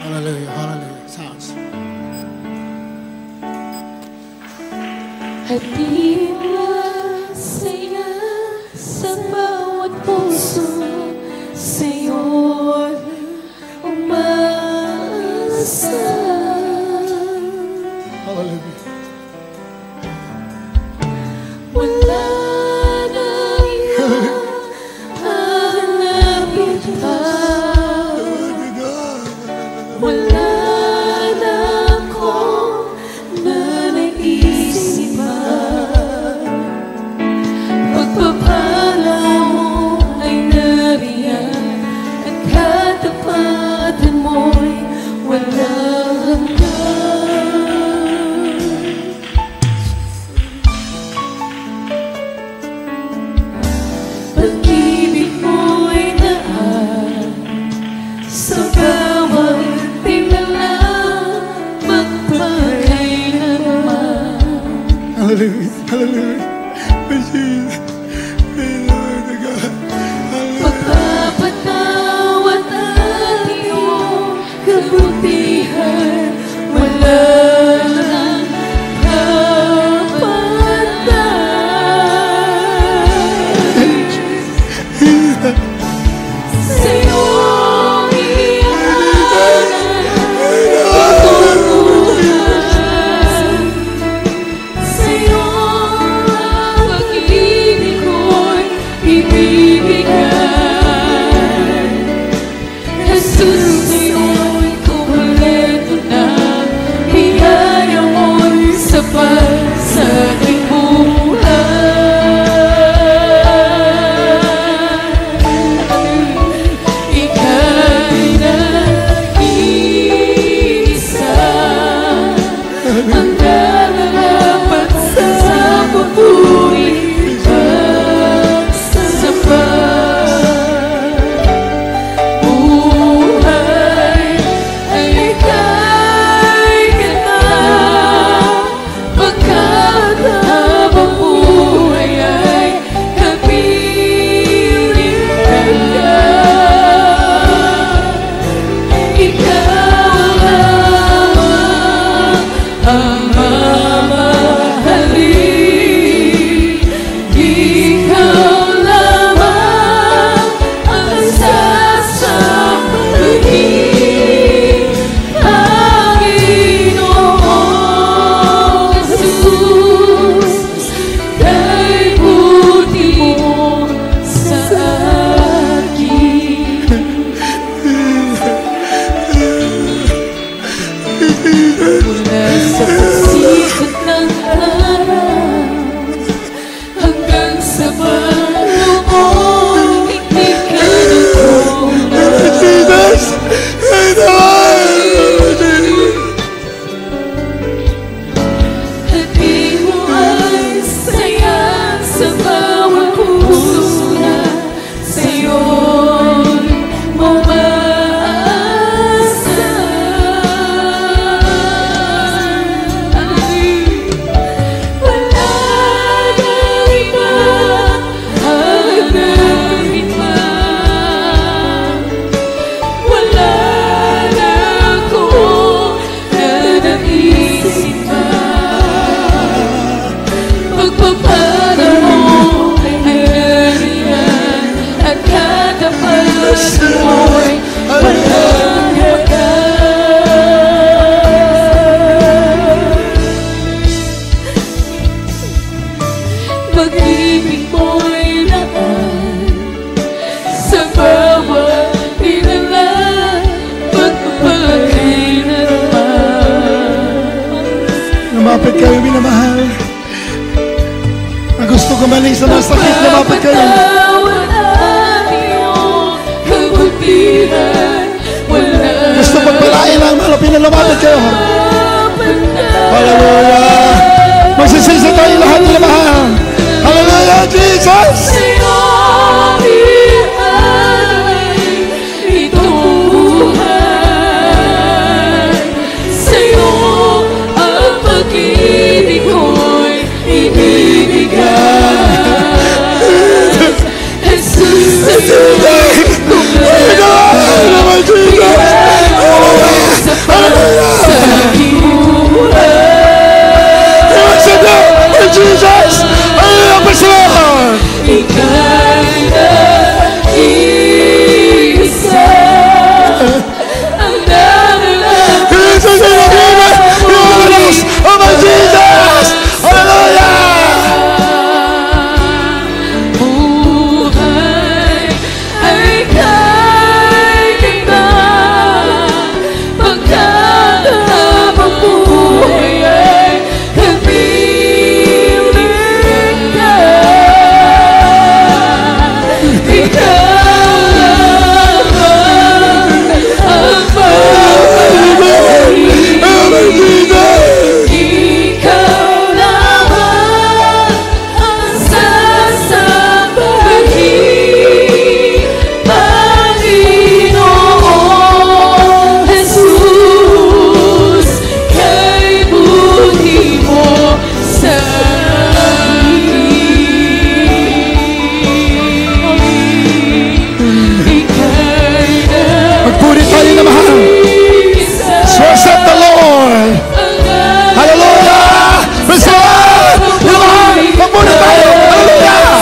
Hallelujah, hallelujah. Sounds. Hati-hati sa bawat puso, sa'yo'y umasa. Hallelujah. Wala nang hanapin pa. Wala na akong nanaisipan. Pagpapala mo ay nariyan, at katapatan mo'y walang hanggan. Pag-ibig mo'y daan sa bawat hallelujah, hallelujah. Jesus. Lord God. Pagpapatawad ang iyong kabutihan, wala nang kapantay. Sa'yo sa aking buhay, ika'y nag-iisa, ang nararapat sa papuri at sa lumapit kayo. Patawad iyong kabutihan. Walang Gusto magpalain ang malapit na lumapit kayo. Hallelujah. Magsisisi tayo lahat ng mahal. Hallelujah, Jesus. sa'yo ay itong buhay. Sa'yo ang pag-ibig ko'y ibibigay. Jesus, sa'yo Jesus! Hallelujah, praise the Lord! ika'y nag-iisa. Ang nangangako Jesus is the Lord! Oh my Jesus! Hallelujah! buhay ay kakaiba. Pagkakahabang buhay ay kapiling ka. Ikaw lamang ang pagmamahal. Oh my Jesus! Ikaw lamang ang sasabihin, Panginoon Jesus, kay buti mo sa akin. Ika'y Magpuri tayo na mahal. nag-iisa. Worship the Lord! Hallelujah! Praise the Lord! Lord! Magpuri tayo! Hallelujah!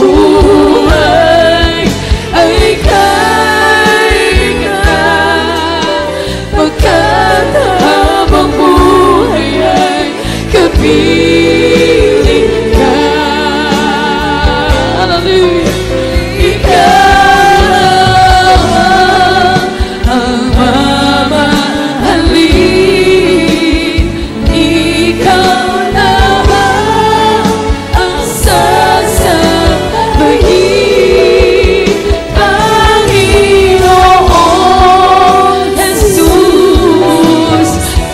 Buhay ay kaiga. Pagkat habang buhay ay kapiling ka. Hallelujah! Ikaw ang mamahalin. Ikaw lamang ang sasabihin, Panginoon Jesus,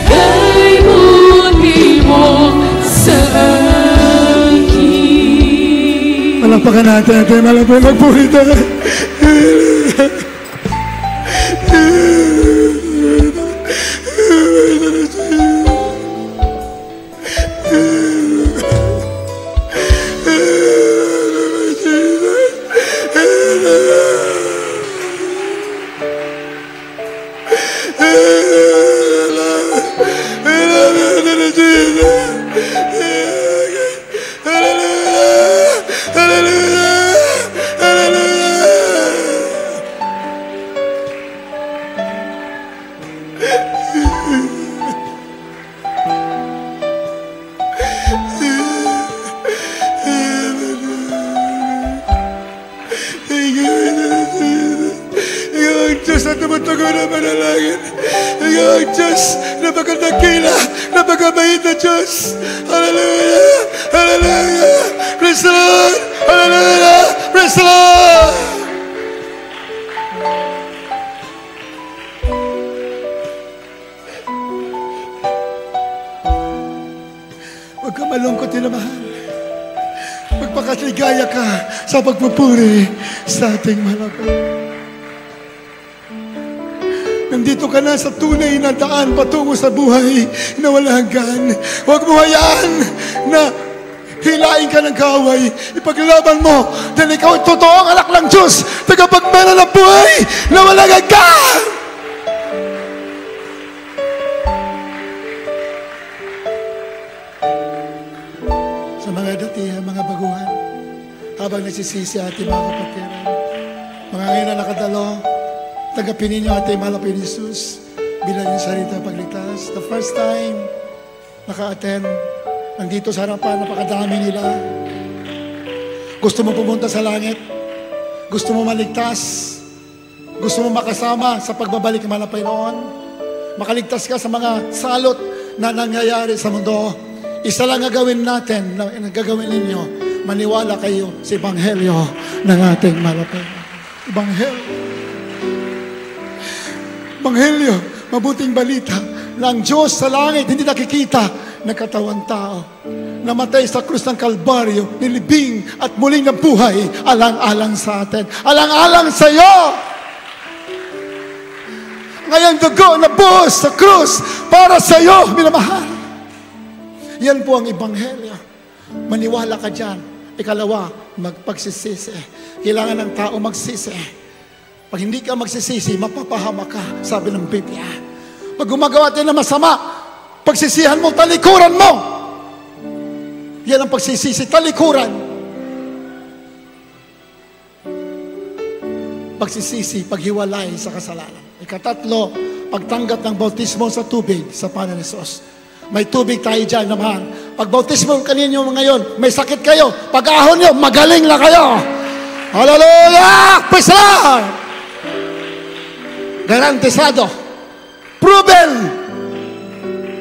kay buti mo sa akin. Malapakan natin. Malapakan. Magpuri tayo. Ikaw ang Diyos na tumutugod na manalangin. Ikaw ang Diyos na magandakila, na magabait na Diyos. Hallelujah! Hallelujah! Praise the Lord! Hallelujah! Praise the Lord! Huwag ka malungkot na mahal. Magpakaligaya ka sa pagpupuri sa ating malakot. Nandito ka na sa tunay na daan patungo sa buhay na walang hanggan. Huwag mo hayaan na hilain ka ng kaaway. Ipaglaban mo dahil ikaw ang totoong anak ng Diyos, tagapagmana ng buhay na walang hanggan. Sa mga datihan, mga baguhan, habang nagsisisi ating mga kapatiran, mga ngayon na nakadalo, tagapin ninyo ating mahal na Panginoon Jesus bilang yung sarita pagligtas. The first time naka-attend, nandito sa harapan, napakadami nila. Gusto mo pumunta sa langit? Gusto mo maligtas? Gusto mo makasama sa pagbabalik ng mahal na Panginoon? Makaligtas ka sa mga salot na nangyayari sa mundo? Isa lang gagawin natin, na gagawin ninyo, maniwala kayo sa Ebanghelyo ng ating malapit. Ebanghelyo, mabuting balita na ang Diyos sa langit hindi nakikita, nagkatawang tao. Namatay sa krus ng Kalbaryo, nilibing at muling nabuhay, alang-alang sa atin, alang-alang sa iyo. Ngayon dugo na buhos sa krus para sa iyo, minamahal. Yan po ang Ebanghelyo. Maniwala ka dyan. Ikalawa, magpagsisisi. Kailangan ng tao magsisi. Pag hindi ka magsisisi, mapapahama ka, sabi ng Biblia. Pag gumagawa tayo ng masama, pagsisihan mo, talikuran mo. Yan ang pagsisisi, talikuran. Pagsisisi, paghiwalay sa kasalanan. Ikatatlo, pagtanggap ng bautismo sa tubig sa pangalan ni Jesus. May tubig tayo dyan naman. Pag bautismo kaninyo ngayon, may sakit kayo, pag-ahon nyo, magaling na kayo. Hallelujah! Praise the Lord! Garantisado. Proven.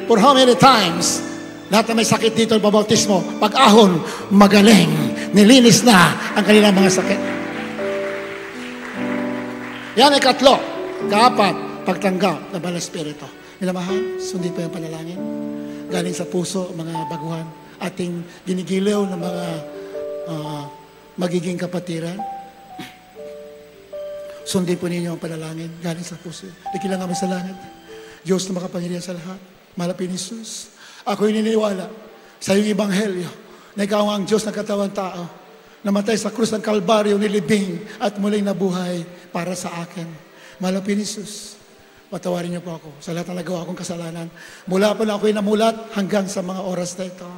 For how many times? Lahat na may sakit dito ng pabautismo, pag-ahon, magaling. Nilinis na ang kanilang mga sakit. Yan ay katlo. Kaapat, pagtanggap ng Banal na Espiritu. Minamahal, sundin po yung panalangin. Galing sa puso, mga baguhan. Ating ginigiliw ng mga magiging kapatiran. Sundin po ninyo ang panalangin. Galing sa puso. Ikilang kami sa langit. Diyos na makapangyarihan sa lahat. Malapit ni Jesus. Ako'y naniniwala sa iyong Ebanghelyo na ikaw ang Diyos na katawang tao, namatay sa krus ng Kalbaryo, nilibing at muling nabuhay para sa akin. Malapit ni Jesus, patawarin niyo po ako sa lahat ng nagawa kong kasalanan. Mula pa na ako'y namulat hanggang sa mga oras na ito.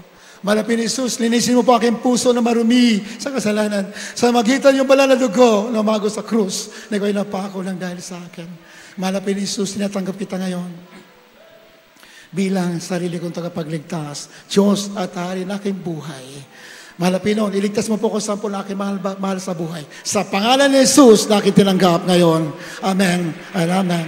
Malapit ni Jesus, linisin mo po aking puso na marumi sa kasalanan. Sa magitan yung banal na dugo na umago sa krus na ikaw ay napako ng dahil sa akin. Malapit ni Jesus, tinatanggap kita ngayon bilang sarili kong tagapagligtas, Diyos at Hari ng aking buhay. Malapit noon, iligtas mo po ko sa aking mahal sa buhay. Sa pangalan ni Jesus na aking tinanggap ngayon. Amen. Amen.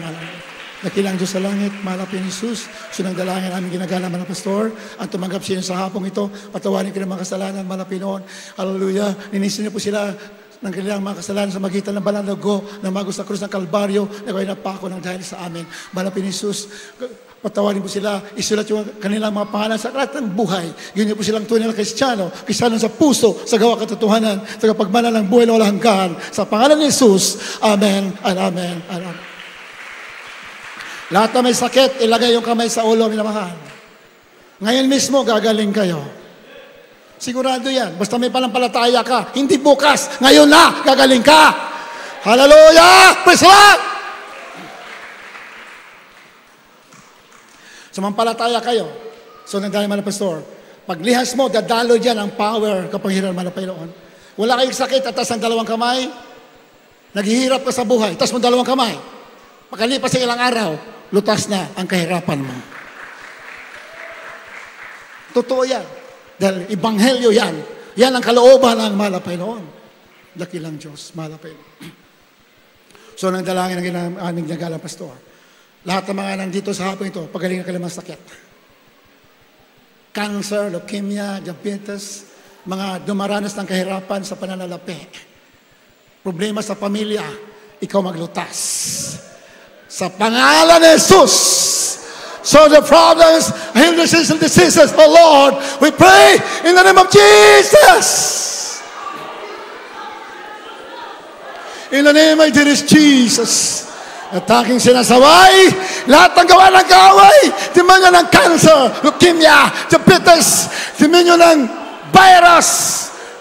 Nakilang Diyos sa langit, malapit ni Jesus. Sunang dalangin namin ginagala mga pastor. Ang tumanggap siya sa hapong ito, patawarin ko ng mga kasalanan, malapit noon. Hallelujah. Ninisin niyo po sila ng kanilang mga kasalanan sa magitan ng banal na dugo na umago sa krus ng Kalbaryo na ikaw ay napako ng dahil sa amin. Malapit ni Jesus, patawarin po sila, isulat yung kanilang mga pangalan sa lahat ng buhay. Ganyan po silang tunay na Kristiyano sa puso, sa gawa katotohanan, sa kapagmana ng buhay na walang hanggan. Sa pangalan ni Jesus, Amen, and Amen, and Amen. Lahat na may sakit, ilagay yung kamay sa ulo, minamahal. Ngayon mismo, gagaling kayo. Sigurado yan. Basta may panampalataya ka, hindi bukas, ngayon na, gagaling ka. Hallelujah! Praise the Lord! Sumampalataya kayo. So, nagdala mga pastor, paglihas mo, dadalo dyan ang power kapangyarihan ng Panginoon. Wala kayong sakit, atas ang dalawang kamay. Naghihirap ka sa buhay, atas mo dalawang kamay. Pagkalipas sa ilang araw, lutas na ang kahirapan mo. Totoo yan. Dahil Ebanghelyo yan. Yan ang kalooban ng mahal na Panginoon. Dakilang Diyos, mahal na Panginoon. So, nagdalangin ng aming nagalang pastor. Lahat ng mga nandito sa hapon ito, pagaling ng kanilang sakit. Cancer, leukemia, diabetes, mga dumaranas ng kahirapan sa pananalapi. Problema sa pamilya, ikaw maglutas. Sa pangalan ni Jesus. So the problems, hindrances and diseases, oh Lord, we pray in the name of Jesus. In the name of Jesus. At aking sinasaway, lahat ng gawa ng kaaway, demonyo ng cancer, leukemia, diabetes, demonyo ng virus,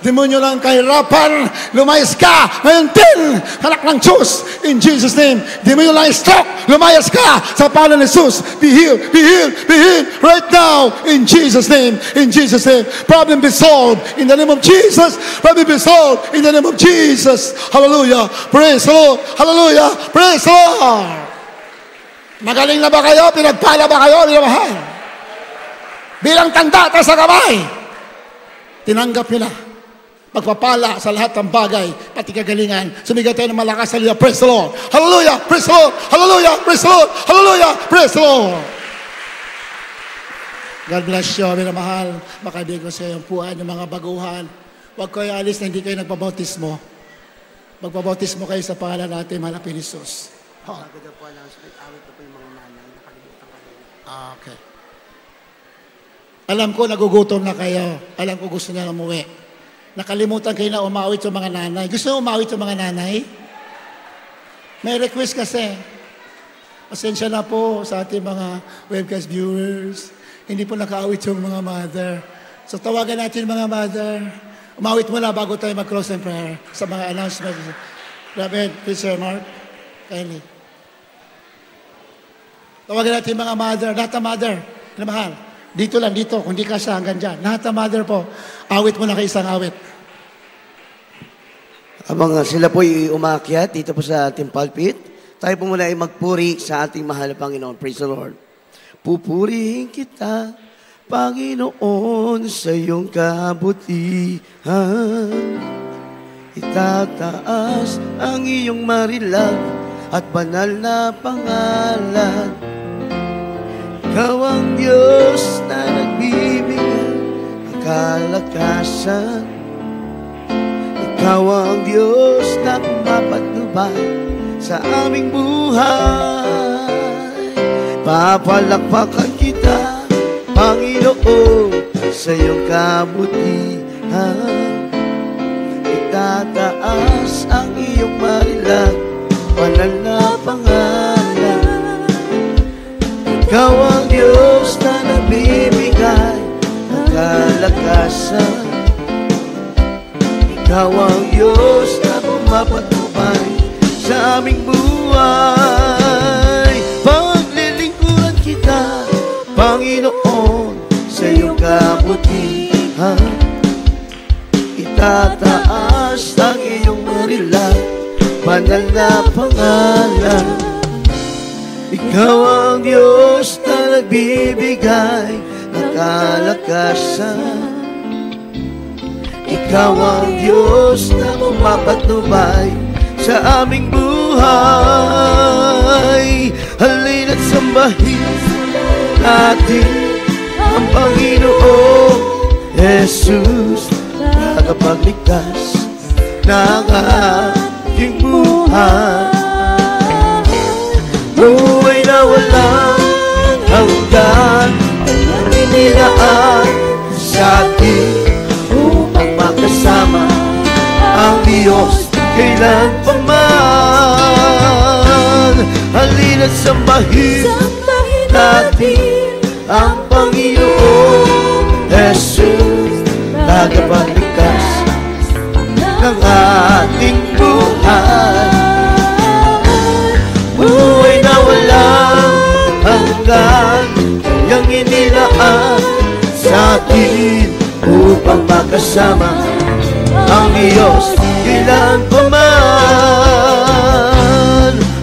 demonyo ng kahirapan, lumayas ka, ngayon din, anak ng Diyos, in Jesus' name, demonyo ng stroke, lumayas ka, sa pangalan ng Jesus, be healed, be healed, be healed, right now, in Jesus' name, problem be solved, in the name of Jesus, problem be solved, in the name of Jesus, hallelujah, praise the Lord, hallelujah, praise the Lord. Magaling na ba kayo? Pinagpala ba kayo? Minamahal. Bilang tanda, taas sa kamay, tinanggap nyo na pagpapala sa lahat ng bagay, pati kagalingan. Sumigaw tayo ng malakas, hallelujah, praise the Lord. Hallelujah, praise the Lord. Hallelujah, praise the Lord. Hallelujah, praise the Lord. God bless you, minamahal. Makabigay ko sa iyo ang puan, yung mga baguhan. Huwag kayo alis na hindi kayo nagpabautismo. Magpabautismo kayo sa pangalan natin, mahal na Pinisus. Bago daw po announcement, awit na po yung mga nanay, nakalimutan ko na. Okay. Alam ko, nagugutom na kayo. Alam ko, gusto niya umuwi. Nakalimutan kayo na umawit yung mga nanay. Gusto niyo umawit yung mga nanay? May request kasi. Pasensya na po sa ating mga webcast viewers. Hindi po nakaawit yung mga mother. So tawagan natin mga mother. Umawit muna bago tayo mag-close in prayer sa mga announcements. Rabbit, please, Sir Mark. Kindly. Tawagan natin mga mother. Lahat ng mother. Mahal. Dito lang, dito. Kung di ka siya, hanggang dyan. Lahat ng mother po. Awit mo na kayo isang awit. Habang sila po umakyat dito po sa ating pulpit, tayo po muna ay magpuri sa ating mahal na Panginoon. Praise the Lord. Pupurihin kita, Panginoon, sa iyong kabutihan. Itataas ang iyong marilag at banal na pangalan. Ikaw ang Diyos na nagbibigay ng kalakasan. Ikaw ang Diyos na pumapatnubay sa aming buhay. Papalakpakan kita, Panginoon, sa iyong kabutihan. Itataas ang iyong marilag, banal na pangalan. Ikaw ang Diyos na nagbibigay ng kalakasan. Ikaw ang Diyos na pumapatnubay sa aming buhay. Paglilingkuran kita, Panginoon, sa iyong kabutihan. Itataas ang iyong marilag, banal na pangalan. Ikaw ang Diyos na nagbibigay ng kalakasan. Ikaw ang Diyos na pumapatnubay sa aming buhay. Halina't sambahin natin ang Panginoong Jesus, tagapagligtas ng ating buhay. Buhay na walang hanggan, inilaan sa atin upang makasama ang Diyos kailan pa man. Halina't sambahin natin ang Panginoong Jesus, tagapagligtas ng ating buhay. Buhay na walang hanggan, kanyang inilaan sa atin upang makasama ang Diyos kailan pa man.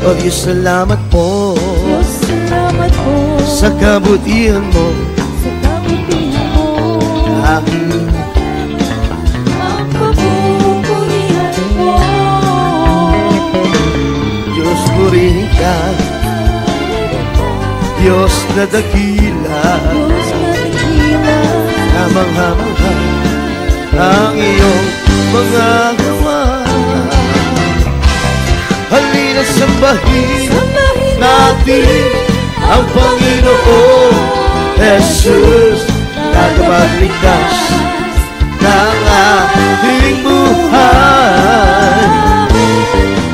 O Diyos, salamat po, Diyos, salamat po sa kabutihan mo, sa kabutihan mo. aking Ang papupurihan mo. Diyos, purihin ka, Diyos na dakila, Diyos na dakila, hamang-hamang ang iyong mga gawa. Halina't sambahin natin ang Panginoong Jesus, tagapagligtas ng ating buhay.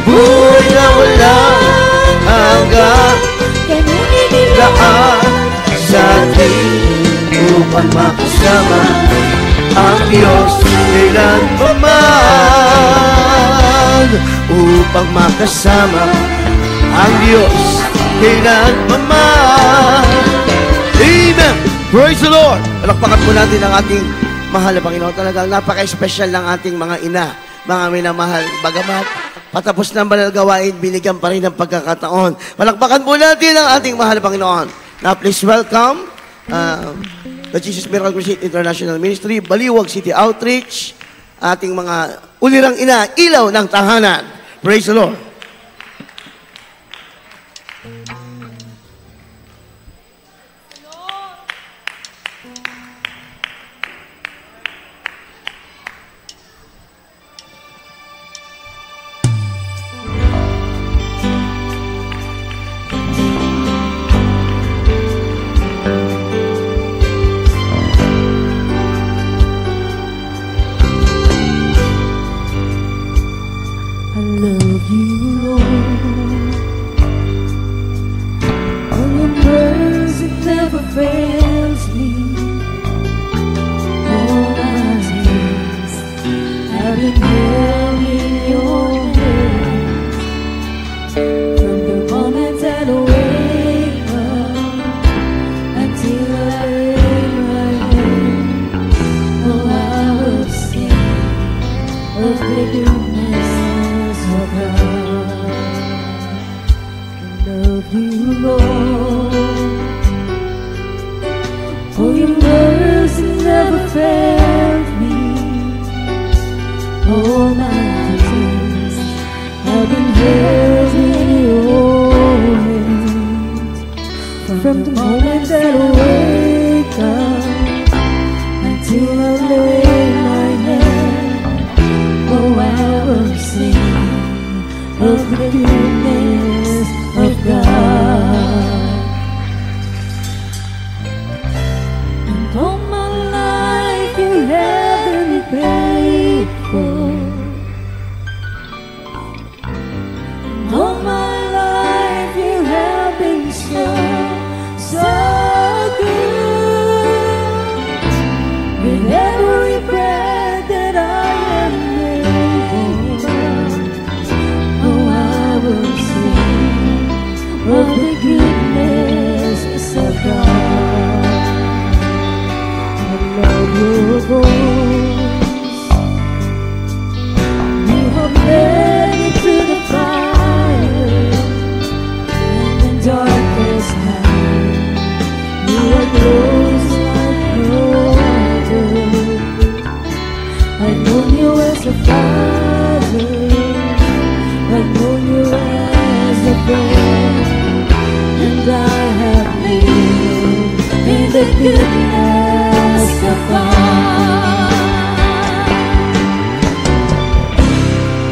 Buhay na walang hanggan, laan sa atin upang makasama ang Diyos kailan pa man. Upang makasama ang Diyos kailan pa man. Amen! Praise the Lord! Palakpakan po natin ang ating mahal na Panginoon. Talagang napaka-special ng ating mga ina, mga minamahal. Bagamat patapos ng banal gawain, binigyan pa rin ng pagkakataon. Palakpakan po natin ang ating mahal na Panginoon. Now please welcome the Jesus Miracle Crusade International Ministry, Baliwag City Outreach, ating mga ulirang ina, ilaw ng tahanan. Praise the Lord. the goodness of God. I love you, Lord, for your mercy never failed me. All my days have been held in your hands. From the moment that I wake up until I lay my head, oh, I will sing of the goodness of God. And all my life you have been faithful. And all my life you have been so good. With every breath that I am able, oh, I will sing of the goodness of God. I love your voice. You have led me through the fire and the darkest night. You are close like no other. I know you as a father. I know you as a friend. And I have lived in the goodness of God.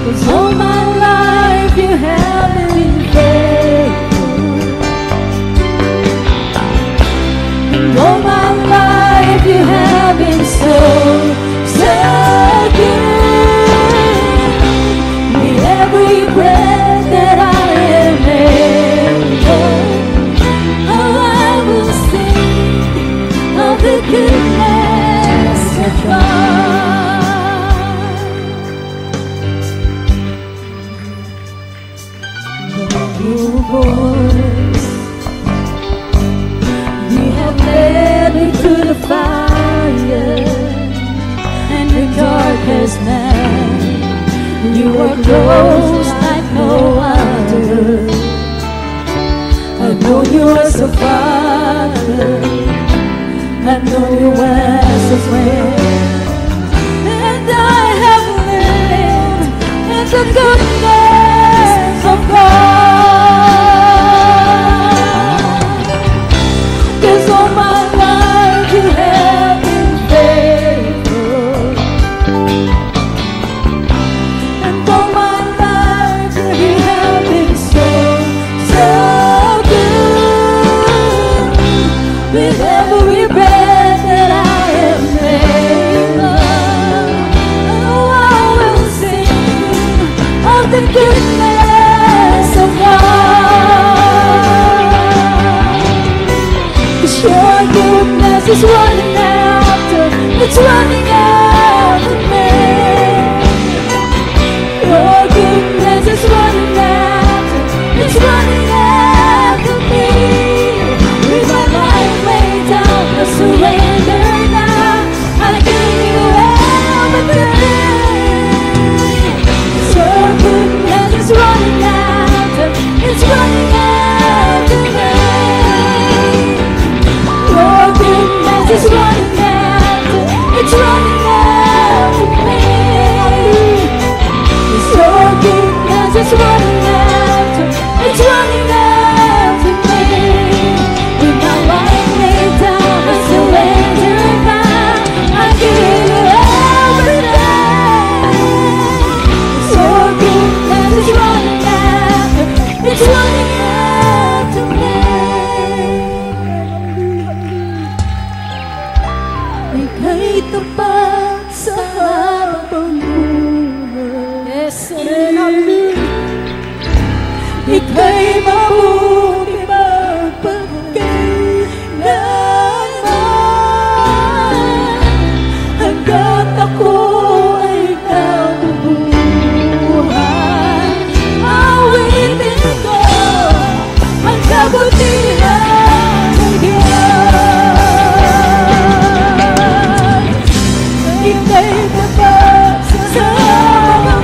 'Cause all my life you have been faithful. And all my life you have been so good. With every breath that I am able, oh, I will sing of the goodness of God. Your voice, you have led me through the fire and the darkest night. You are close like no other. I know you as a father. I know you as a friend. And I have lived in the goodness of God. 'Cause all my life you have been faithful. And all my life you have been so good. With every breath that I am able, oh, I will sing of the goodness of God. 'Cause your goodness is running after, it's running after me. Your goodness is running after, it's running after me. With my life laid down, I surrender now. I give you everything. Your goodness is running after, it's running after me. Your goodness is running after, it's running after me. Your goodness is running after, it's running after me. With my life laid down, I surrender now. I give you everything. Your goodness is running after, it's running after me. Ika'y tapat sa habang buhay. Yes, ika'y mabuti magpagkailanman. Hanggat ako ay nabubuhay, awitin ko ang kabutihan ng Diyos. Ika'y tapat sa habang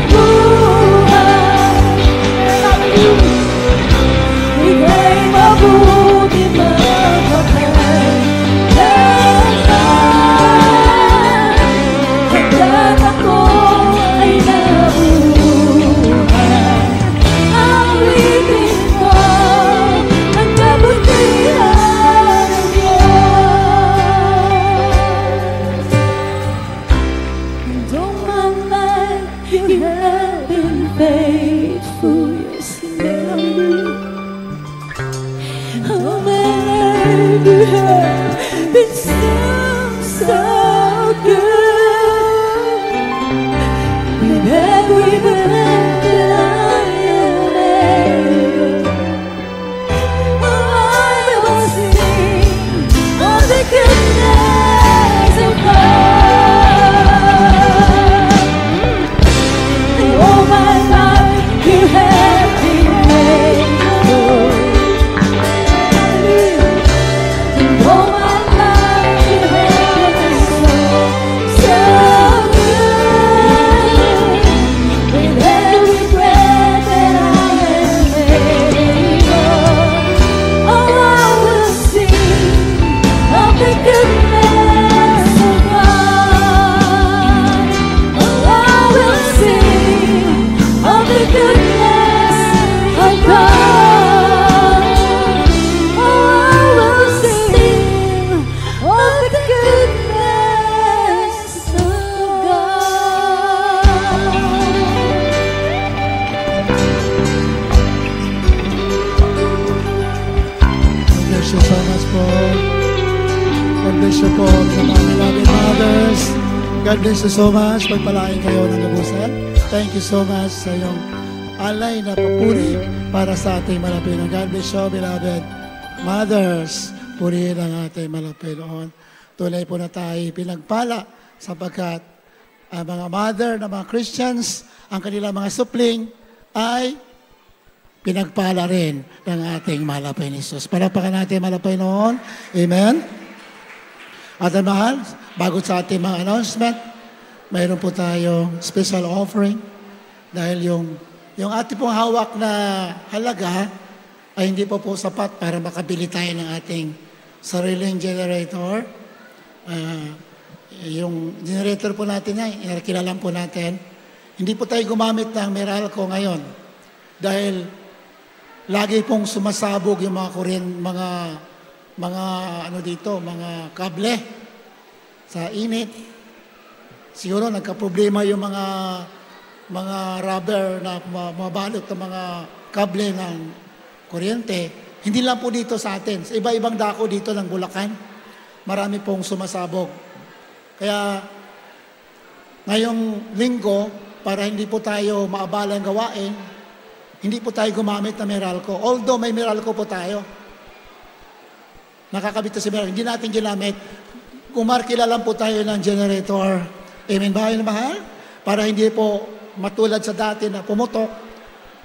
You have been faithful, yes, Lord. Oh, my life, you have been so good. With every breath that I am able, oh, I will sing of the goodness of God. All my life you have been faithful. And all my life you have been so good. With every breath that I am able, oh, I will sing of the goodness of God. Oh, I will sing of the goodness of God. Oh, I will sing of the goodness of God bless you so much po. God bless you po sa mga beloved mothers. God bless you so much. Pagpalain kayo ng lubusan. Thank you so much sa iyong alay na papuri para sa ating malapilon. God bless you, beloved mothers. Purihin ang ating malapilon. Tunay po na tayo pinagpala sapagkat ang mga mother na mga Christians, ang kanilang mga supling ay pinagpala rin ng ating malapay ni Jesus. Palakpakan natin malapay noon. Amen. At ang mahal, bago sa ating mga announcement, mayroon po tayong special offering dahil yung ating pong hawak na halaga ay hindi po sapat para makabili tayo ng ating sariling generator. Yung generator po natin ay kilalan po natin. Hindi po tayo gumamit ng Meralco ngayon dahil lagi pong sumasabog yung mga mga kable sa init. Siguro nagka-problema yung mga rubber na mabalot ng mga kable ng kuryente. Hindi lang po dito sa atin. Sa iba-ibang dako dito ng Bulacan, marami pong sumasabog. Kaya ngayong linggo, para hindi po tayo maabalang gawain, hindi po tayo gumamit ng Meralco. Although may Meralco po tayo. Nakakabit na si Meralco. Hindi natin ginamit. Kumarkila lang po tayo ng generator. Amen ba yun, mahal? Para hindi po matulad sa dati na pumutok.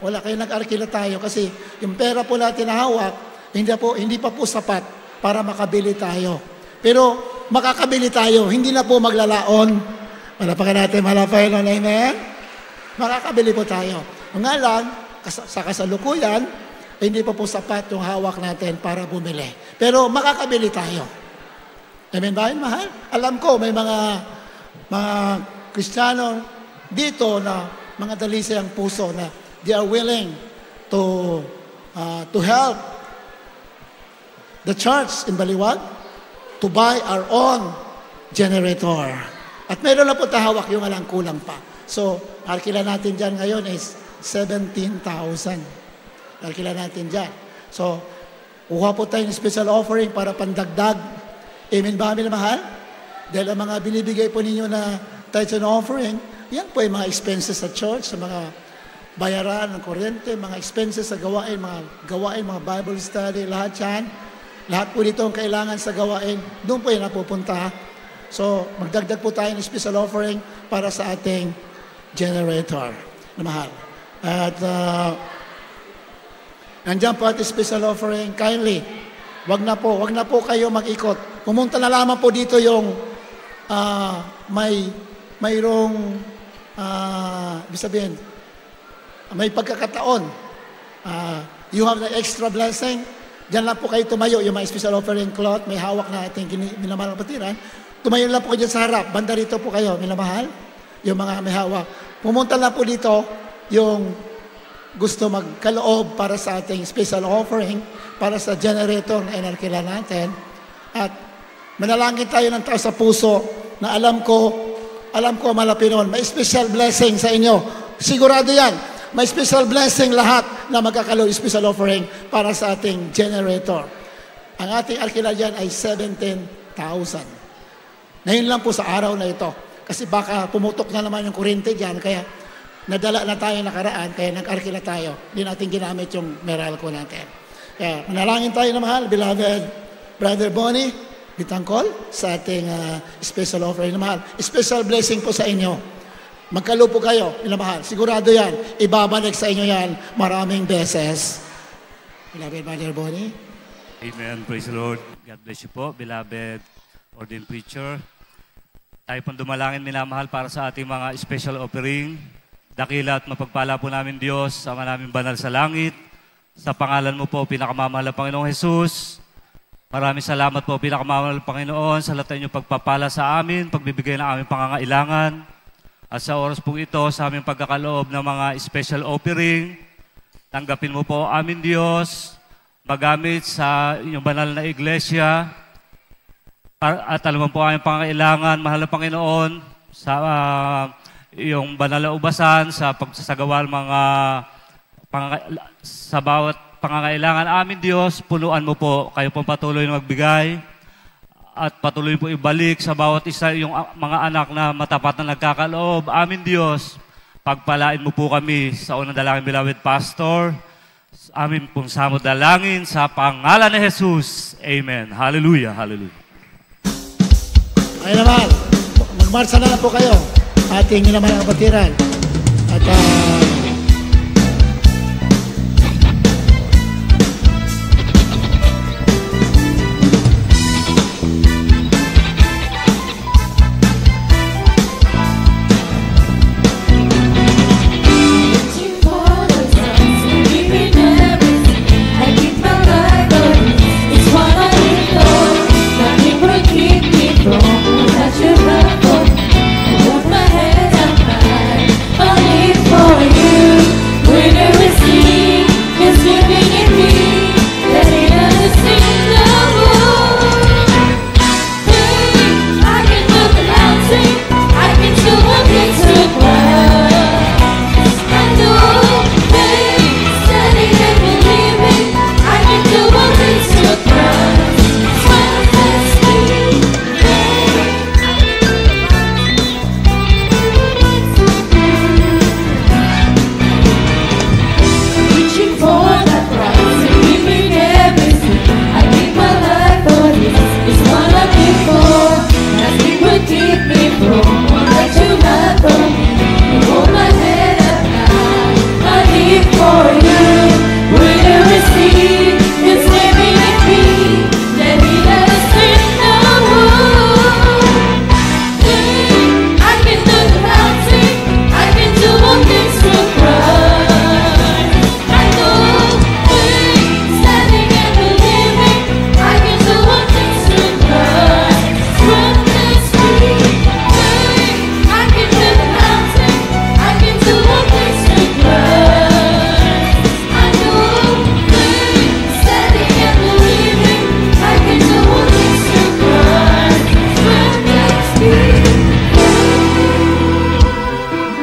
Wala kayo nag-arkila tayo kasi yung pera po natin na hawak, hindi pa po sapat para makabili tayo. Pero makakabili tayo, hindi na po maglalaon. Malapakan natin, malapay nun, amen? Makakabili po tayo. Nga lang, sa kasalukuyan, hindi pa po sapat yung hawak natin para bumili. Pero makakabili tayo. Amen ba yun, mahal? Alam ko, may mga Kristiyano dito na mga dalisay ang puso na they are willing to help the church in Baliwag to buy our own generator. At meron na po tahawak yung alang kulang pa. So, arkila natin dyan ngayon is 17,000. Arkila natin dyan. So, kuha po tayo ng special offering para pandagdag. Amen ba kami na mahal? Dahil ang mga binibigay po ninyo na tithes and offering, yan po yung mga expenses sa church, sa mga bayaran ng kuryente, mga expenses sa gawain, mga Bible study, lahat yan. Lahat po dito ang kailangan sa gawain, doon po yan napupunta. So, magdagdag po tayo ng special offering para sa ating generator na mahal. At nandiyan po ating special offering, kindly, wag na po kayo mag-ikot. Pumunta na lamang po dito yung mayroong ibig sabihin, may pagkakataon. You have the extra blessing. Diyan lang po kayo tumayo, yung mga special offering cloth, may hawak na ating minamahal na patiran. Tumayo lang po kayo dyan sa harap. Banda rito po kayo, minamahal. Yung mga may hawak. Pumunta lang po dito yung gusto magkaloob para sa ating special offering, para sa generator na inarkila natin. At manalangin tayo ng tao sa puso na alam ko alam ko malapinon, may special blessing sa inyo. Sigurado yan. May special blessing lahat na magkakaroon special offering para sa ating generator. Ang ating alkiler dyan ay 17,000. Ngayon lang po sa araw na ito. Kasi baka pumutok na naman yung kuryente dyan, kaya nadala na tayo nakaraan, kaya nag-alkila tayo. Hindi natin ginamit yung Meralco natin. Kaya manalangin tayo na mahal, beloved Brother Bonnie Bitangkol, sa ating special offering na mahal. Special blessing po sa inyo. Magkalupo kayo, minamahal. Sigurado yan. Ibabalik sa inyo yan maraming beses. Beloved Brother Bonnie. Amen. Praise the Lord. God bless you po, beloved ordained preacher. Tayo pong dumalangin, minamahal, para sa ating mga special offering. Dakila at mapagpala po namin Diyos, sama namin banal sa langit. Sa pangalan mo po, pinakamamahal na Panginoong Jesus. Maraming salamat po, pinakamamahal na Panginoon, sa lahat inyong pagpapala sa amin, pagbibigay ng aming pangangailangan. At sa oras po ito, sa aming pagkakaloob ng mga special offering, tanggapin mo po amin Diyos, magamit sa inyong banal na iglesia, at alam mo po aming pangangailangan, mahal na Panginoon, sa iyong banal na ubasan, sa pagsasagawa ng sa bawat pangangailangan amin Diyos, punuan mo po, kayo pong patuloy na magbigay, at patuloy po ibalik sa bawat isa yung mga anak na matapat na nagkakaloob. Amin Diyos, pagpalain mo po kami sa unang dalangin, beloved Pastor. Amin pong samod dalangin sa pangalan ni Jesus. Amen. Hallelujah. Hallelujah. Ay naman, magmarsa na lang po kayo. Ating naman ang kapatiran. At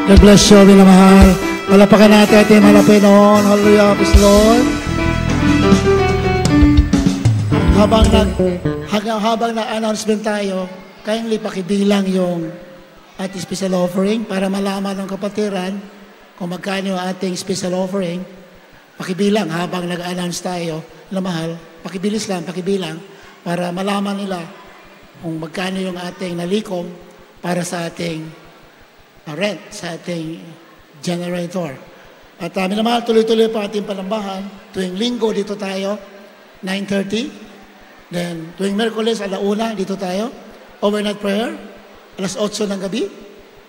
God bless you, minamahal. Palapakan natin ating malapit noon. Hallelujah, praise the Lord. Habang nag-announcement tayo, kindly pakibilang yung ating special offering para malaman ng kapatiran kung magkano yung ating special offering. Pakibilang habang nag-announce tayo, minamahal, pakibilis lang, pakibilang para malaman nila kung magkano yung ating nalikom para sa ating rent, sa ating generator. At minamahal, tuloy-tuloy pa ating palambahan. Tuwing linggo, dito tayo, 9:30. Then, tuwing Merkules, 1:00, dito tayo. Overnight prayer, 8:00 ng gabi,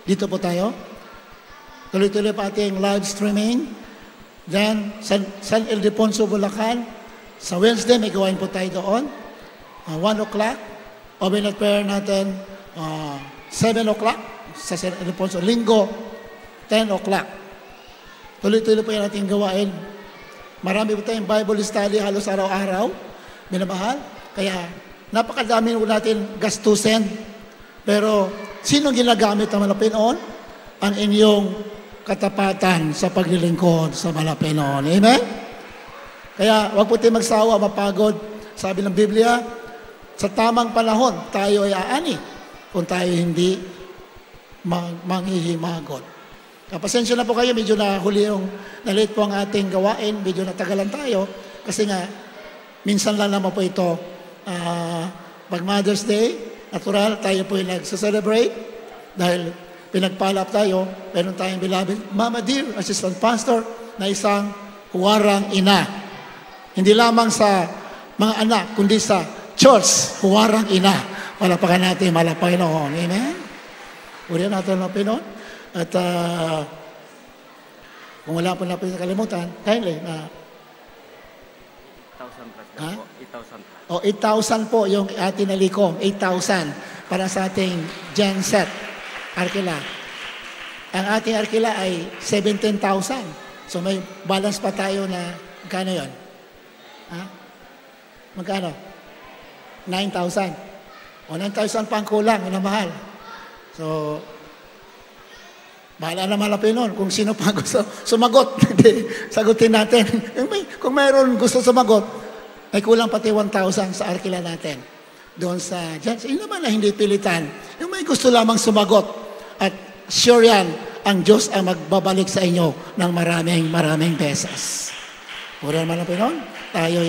dito po tayo. Tuloy-tuloy pa ating live streaming. Then, San Ildefonso, Bulacan. Sa Wednesday, may gawain po tayo doon. 1:00. Overnight prayer natin, 7:00. Sa San Ildefonso, linggo, 10:00. Tuloy-tuloy po yan ating gawain. Marami po tayong Bible study halos araw-araw, minamahal. Kaya napakadami po natin gastusin Pero, sino ginagamit ng Malapinoon? Ang inyong katapatan sa paglilingkod sa Malapinoon. Amen? Kaya, huwag po tayo magsawa, mapagod. Sabi ng Biblia, sa tamang panahon, tayo ay aani kung tayo hindi manghihimagot. Pasensya na po kayo, medyo nahuli na-late po ang ating gawain, medyo natagalan tayo, kasi nga, minsan lang naman po ito, pag Mother's Day, natural, tayo po yung nagsa-celebrate, dahil pinagpalap tayo, meron tayong beloved Mama Dear, Assistant Pastor, na isang huwarang ina. Hindi lamang sa mga anak, kundi sa church, huwarang ina. Malapakan natin, malapakan noon. Amen? Uriyan natin ang Pinoon. At kung wala po na po kalimutan, kindly, 8,000 po yung ating nalikom. 8,000 para sa ating genset. Arkila. Ang ating Arkila ay 17,000. So may balance pa tayo na, magkano yun? Magkano? 9,000. O 9,000 pa ang kulang, na mahal. So, bahala na malapin nun kung sino pa gusto sumagot. Sagutin natin. Kung mayroon gusto sumagot, may kulang pati 1,000 sa Arkila natin. Doon sa Jets. Yun naman na hindi pilitan. Yung may gusto lamang sumagot. At sure yan, ang Diyos ang magbabalik sa inyo ng maraming beses. Pura naman ang Pinoon. Tayo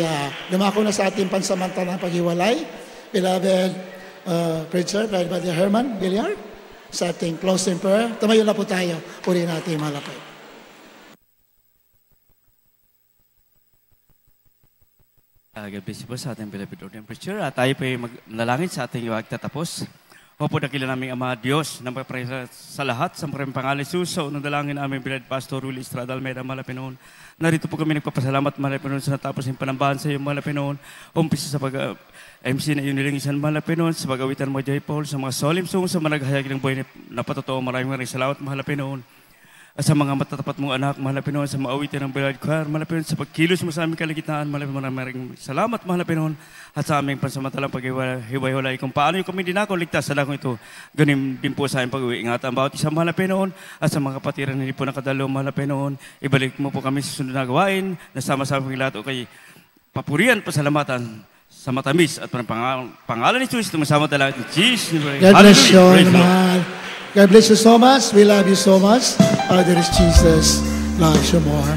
dumako na sa ating pansamantalang paghiwalay. Beloved preacher, Brother Herman Villar, sa ating closing prayer. Tumayo na po tayo. Puri natin malapit. God bless you po sa ating beloved Lord and Preacher. At tayo po ay maglalangin sa ating pagtatapos. Opo, dakila naming Ama Diyos, nang papresa sa lahat, sa maraming pangalan Jesus, sa unang dalangin aming beloved Pastor Willie Estrada Almeida, Malapinoon. Narito po kami nagpapasalamat, Malapinoon, sa natapos ng panambahan sa iyo, Malapinoon. Umpisa sa MC na iyong Malapinoon, sa pag-awitan mo, Joy Paul, sa mga solemn songs, sa mga naghahayag ng buhay na patotoo, maraming salamat, Malapinoon. At sa mga matatapat mong anak, Malapinoon, sa maawitan ng beloved choir, Malapinoon, sa pagkilos mo sa aming kaligtaan, Malapinoon, maraming salamat, Malapinoon, at sa aming pansamantalang paghiwalay kung paano yung kami dinako ligtas sa lakong ito. Ganun din po sa aming pag-uwi. Ingatan bawat isang Malapinoon at sa mga kapatiran hindi po nakadalo, Malapinoon. Ibalik mo po kami sa sunod na gawain na sama-sama ng lahat o kay papurihan, pasalamatan sa matamis at pangalan ni Jesus, tumasama talaga ni Jesus. God bless you all. God bless you so much. We love you so much. There is Jesus loves you more.